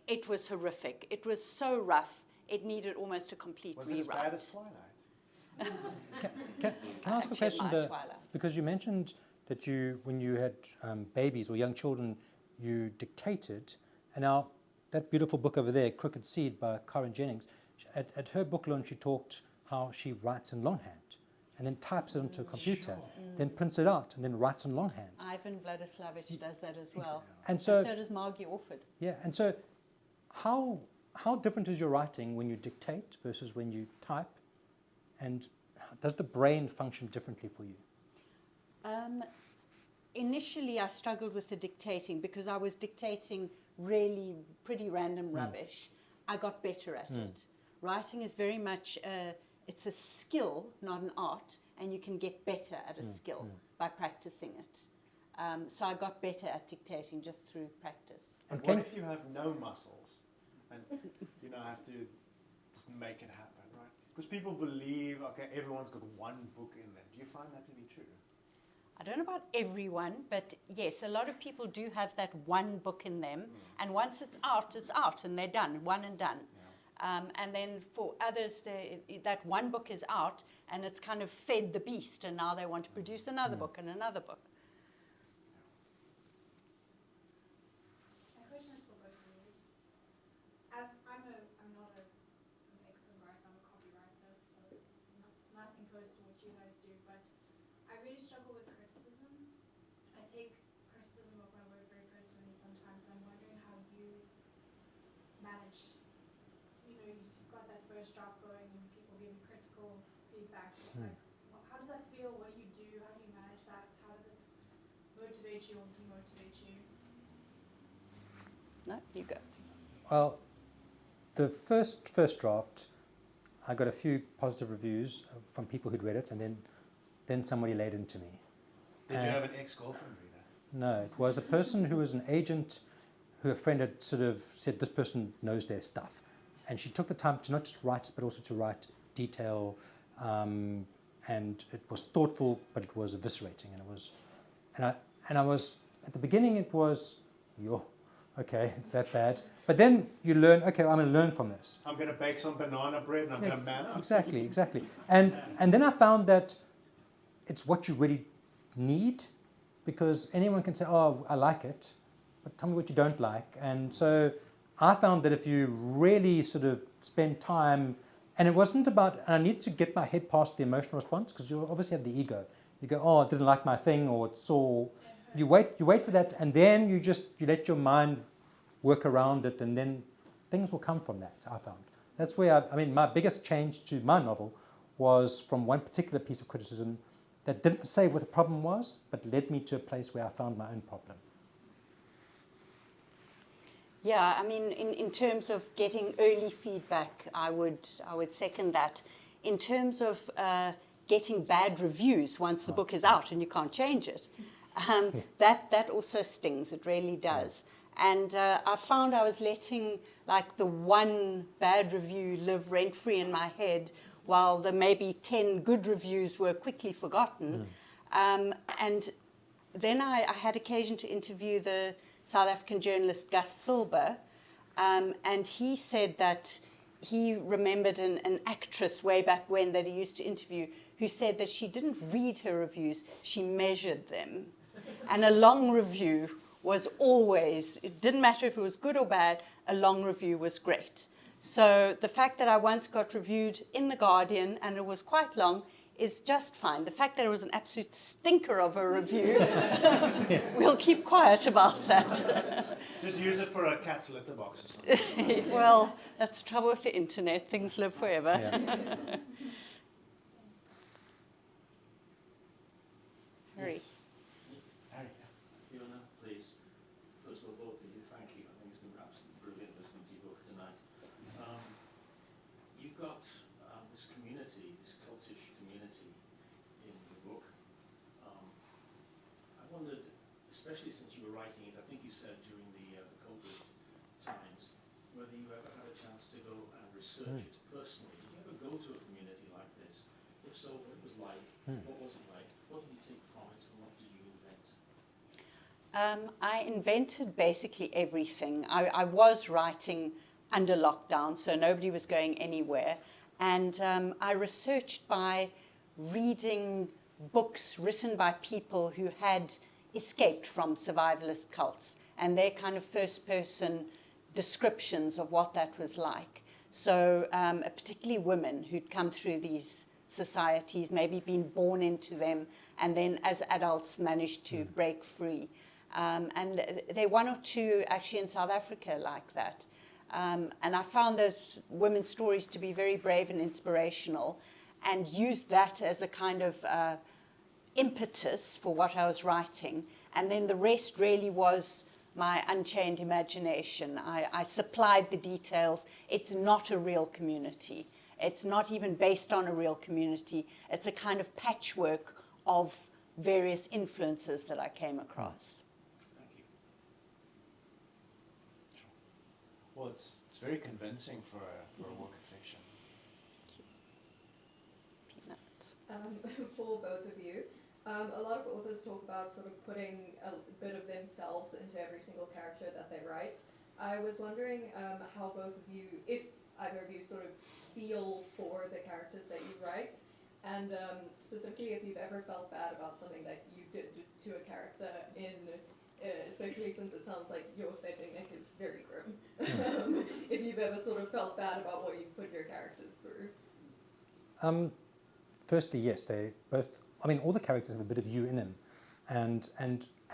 it was horrific. It was so rough, it needed almost a complete Was it as rewrite. bad as Twilight? Can I ask a Actually, question? my Twilight. Because you mentioned that when you had babies or young children, you dictated. And now that beautiful book over there, Crooked Seed by Karen Jennings, at her book launch, she talked how she writes in longhand and then types it onto a computer, then prints it out and then writes in longhand. Ivan Vladislavich does that as well. And so, does Margie Orford. yeah, and so how different is your writing when you dictate versus when you type? And does the brain function differently for you? Initially, I struggled with the dictating because I was dictating really pretty random rubbish. I got better at it. Writing is very much it's a skill, not an art, and you can get better at a skill by practicing it. So I got better at dictating just through practice. And Okay. what if you have no muscles and have to just make it happen, right? Because people believe, okay, everyone's got one book in them. Do you find that to be true? I don't know about everyone, but yes, a lot of people do have that one book in them, and once it's out, and they're done, one and done. And then for others, that one book is out, and it's kind of fed the beast, and now they want to produce another book and another book. My question is for both of you. As I'm not an excellent writer, I'm a copywriter, so it's nothing close to what you guys do, but I really struggle with criticism. I take criticism of my work very personally sometimes, and I'm wondering how you manage, you've got that first draft going and people give you critical feedback. Like, how does that feel? What do you do? How do you manage that? How does it motivate you or demotivate you? No, you go. Well, the first draft, I got a few positive reviews from people who'd read it, and then somebody laid into me. Did you have an ex-girlfriend read it? No, it was a person who was an agent who a friend had sort of said, this person knows their stuff. And she took the time to not just write, but also to write detail. And it was thoughtful, but it was eviscerating. And I was, at the beginning it was, okay, it's that bad. But then you learn, okay, I'm going to learn from this. I'm going to bake some banana bread and I'm going to man up. Exactly. And then I found that it's what you really need, because anyone can say, oh, I like it, but tell me what you don't like. And so I found that if you really sort of spend time, and it wasn't about, and I need to get my head past the emotional response, because you obviously have the ego. You go, oh, I didn't like my thing, or it's sore. You wait for that, and then you let your mind work around it, and then things will come from that, I found. That's where, my biggest change to my novel was from one particular piece of criticism that didn't say what the problem was, but led me to a place where I found my own problem. Yeah, in terms of getting early feedback, I would second that. In terms of getting bad reviews once the book is out and you can't change it, that also stings. It really does. And I found I was letting the one bad review live rent-free in my head, while the maybe 10 good reviews were quickly forgotten. And then I had occasion to interview the South African journalist Gus Silber, and he said that he remembered an actress way back when that he used to interview who said that she didn't read her reviews, she measured them. And a long review was always, it didn't matter if it was good or bad, a long review was great. So the fact that I once got reviewed in The Guardian, and it was quite long, is just fine. The fact that it was an absolute stinker of a review, we'll keep quiet about that. Just use it for a cat's litter box or something. Well, that's the trouble with the internet. Things live forever. Yeah. Harry. Yes. Harry. Fiona, please. First of all, both of you, thank you. I think it's been absolutely brilliant listening to you both tonight. You've got this community, this cultish community in the book. I wondered, especially since you were writing it, I think you said during the COVID times, whether you ever had a chance to go and research it personally. Did you ever go to a community like this? If so, what it was like? What was it like? What did you take from it, and what did you invent? I invented basically everything. I was writing under lockdown, so nobody was going anywhere. And I researched by reading books written by people who had escaped from survivalist cults and their kind of first-person descriptions of what that was like. So particularly women who'd come through these societies, maybe been born into them, and then as adults managed to break free. And there are one or two actually in South Africa like that. And I found those women's stories to be very brave and inspirational, and used that as a kind of impetus for what I was writing. And then the rest really was my unchained imagination. I supplied the details. It's not a real community. It's not even based on a real community. It's a kind of patchwork of various influences that I came across. Thank you. Well, it's very convincing for a work of fiction. For both of you, a lot of authors talk about sort of putting a bit of themselves into every single character that they write. I was wondering how both of you, if either of you sort of feel for the characters that you write, and specifically if you've ever felt bad about something that you did to a character in, especially since it sounds like your setting, Nick, is very grim. If you've ever sort of felt bad about what you've put your characters through. Firstly, yes, they both. I mean, all the characters have a bit of you in them, and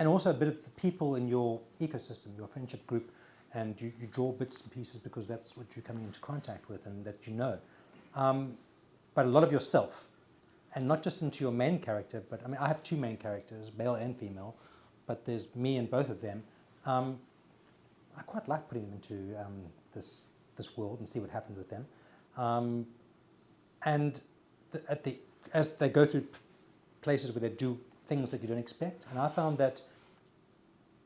also a bit of the people in your ecosystem, your friendship group, and you draw bits and pieces because that's what you're coming into contact with and that you know. But a lot of yourself, and not just into your main character, but I mean, I have two main characters, male and female, but there's me in both of them. I quite like putting them into this world and see what happens with them. And as they go through places where they do things that you don't expect, and I found that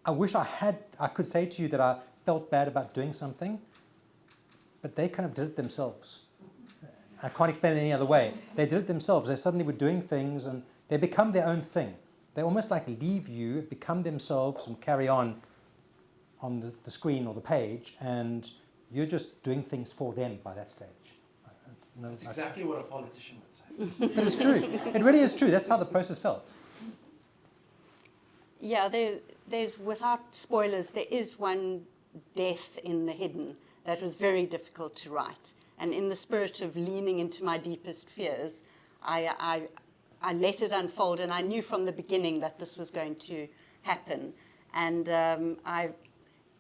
I wish I could say to you that I felt bad about doing something, but they kind of did it themselves. I can't explain it any other way. They did it themselves. They suddenly were doing things and they become their own thing. They almost like leave you, become themselves and carry on the screen or the page, and you're just doing things for them by that stage. That's exactly what a politician would say. But it's true. It really is true. That's how the process felt. Yeah, there's, without spoilers, there is one death in The Hidden that was very difficult to write. And in the spirit of leaning into my deepest fears, I let it unfold, and I knew from the beginning that this was going to happen. And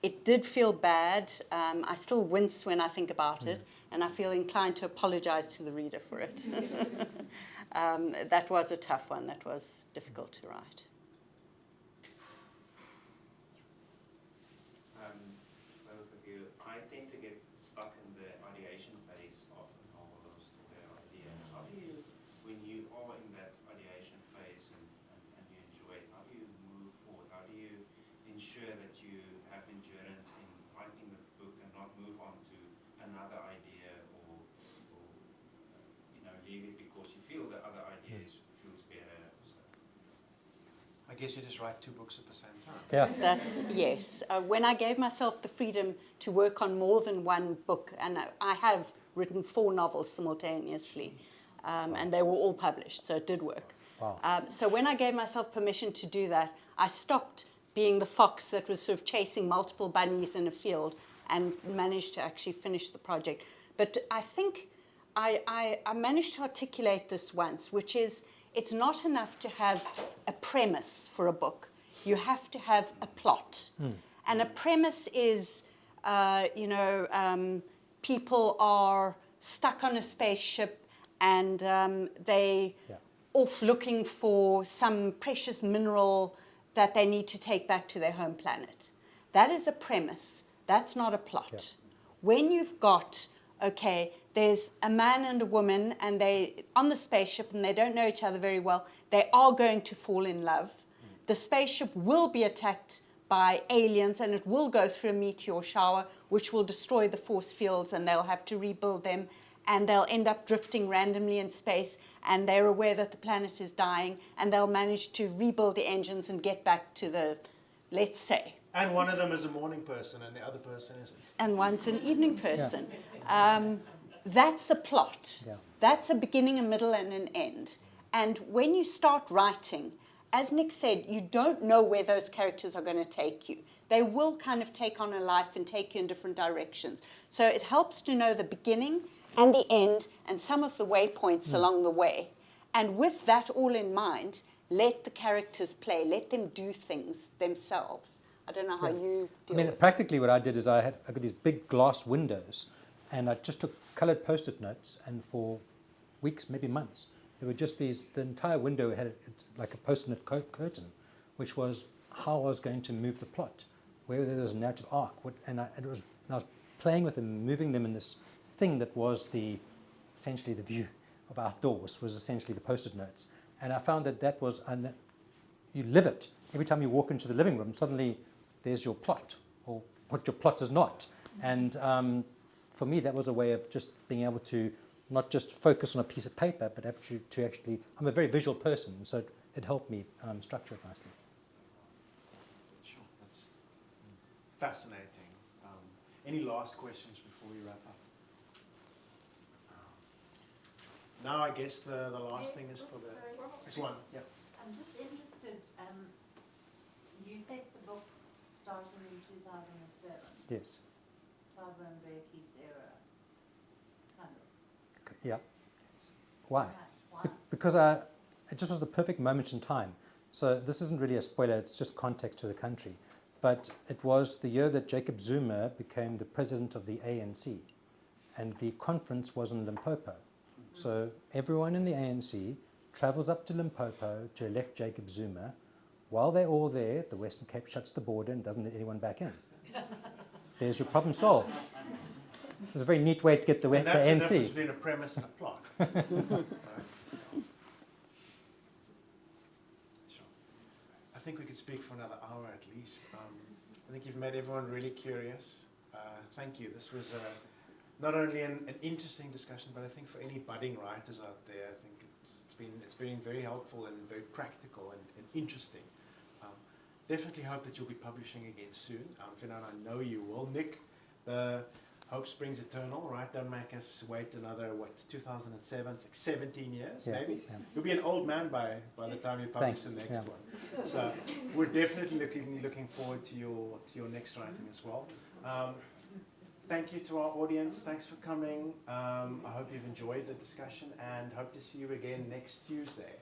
it did feel bad. I still wince when I think about it, and I feel inclined to apologize to the reader for it. That was a tough one. That was difficult to write. Both of you, I tend to get stuck in the ideation phase of a novel or story or idea. How do you, when you are in that ideation phase and you enjoy it, how do you move forward? How do you ensure that you have endurance in writing the book and not move on to another idea or leave it because you feel the other idea feels better? So. I guess you just write two books at the same time. Yeah. That's, yes. When I gave myself the freedom to work on more than one book, and I have written 4 novels simultaneously, and they were all published, so it did work. Wow. So when I gave myself permission to do that, I stopped being the fox that was sort of chasing multiple bunnies in a field and managed to actually finish the project. But I think I managed to articulate this once, which is it's not enough to have a premise for a book. You have to have a plot. And a premise is, people are stuck on a spaceship and they off looking for some precious mineral that they need to take back to their home planet. That is a premise. That's not a plot. Yeah. When you've got, okay, there's a man and a woman and they on the spaceship and they don't know each other very well, they are going to fall in love. The spaceship will be attacked by aliens and it will go through a meteor shower which will destroy the force fields and they'll have to rebuild them and they'll end up drifting randomly in space and they're aware that the planet is dying and they'll manage to rebuild the engines and get back to the, let's say. And one of them is a morning person and the other person isn't. And one's an evening person. That's a plot. Yeah. That's a beginning, a middle, and an end. And when you start writing, as Nick said, you don't know where those characters are going to take you. They will kind of take on a life and take you in different directions. So it helps to know the beginning and the end and some of the waypoints along the way. And with that all in mind, let the characters play. Let them do things themselves. I don't know how you deal with it. Practically what I did is I got these big glass windows and I just took coloured post-it notes and for weeks, maybe months, there were just these, the entire window had like a post-it note curtain, which was how I was going to move the plot, where there was a narrative arc. And I was playing with them, moving them in this thing that was essentially the view of outdoors, was essentially the post-it notes. And I found that was, and you live it. Every time you walk into the living room, suddenly there's your plot, or what your plot is not. And for me, that was a way of just being able to not just focus on a piece of paper, but actually, I'm a very visual person, so it helped me structure it nicely. Sure, that's fascinating. Any last questions before we wrap up? Now I guess the last thing is for the... This one, yeah. I'm just interested, you said the book started in 2007, Yes. Thabo Mbeki's era, kind of. Yeah. Why? Why? Because it just was the perfect moment in time. So this isn't really a spoiler, it's just context to the country. But it was the year that Jacob Zuma became the president of the ANC. And the conference was in Limpopo. So everyone in the ANC travels up to Limpopo to elect Jacob Zuma. While they're all there, the Western Cape shuts the border and doesn't let anyone back in. There's your problem solved. It was a very neat way to get the And that's the ANC. difference between a premise and a plot. Right. Sure. I think we could speak for another hour at least. I think you've made everyone really curious. Thank you. This was not only an interesting discussion, but I think for any budding writers out there, I think it's been very helpful and very practical and interesting. Definitely hope that you'll be publishing again soon. Fiona, I know you will. Nick, the Hope Springs Eternal, right? Don't make us wait another, 2007, it's like 17 years, Yeah, maybe? yeah. You'll be an old man by the time you publish Thanks, the next yeah. one. So we're definitely looking forward to your next writing as well. Thank you to our audience. Thanks for coming. I hope you've enjoyed the discussion and hope to see you again next Tuesday.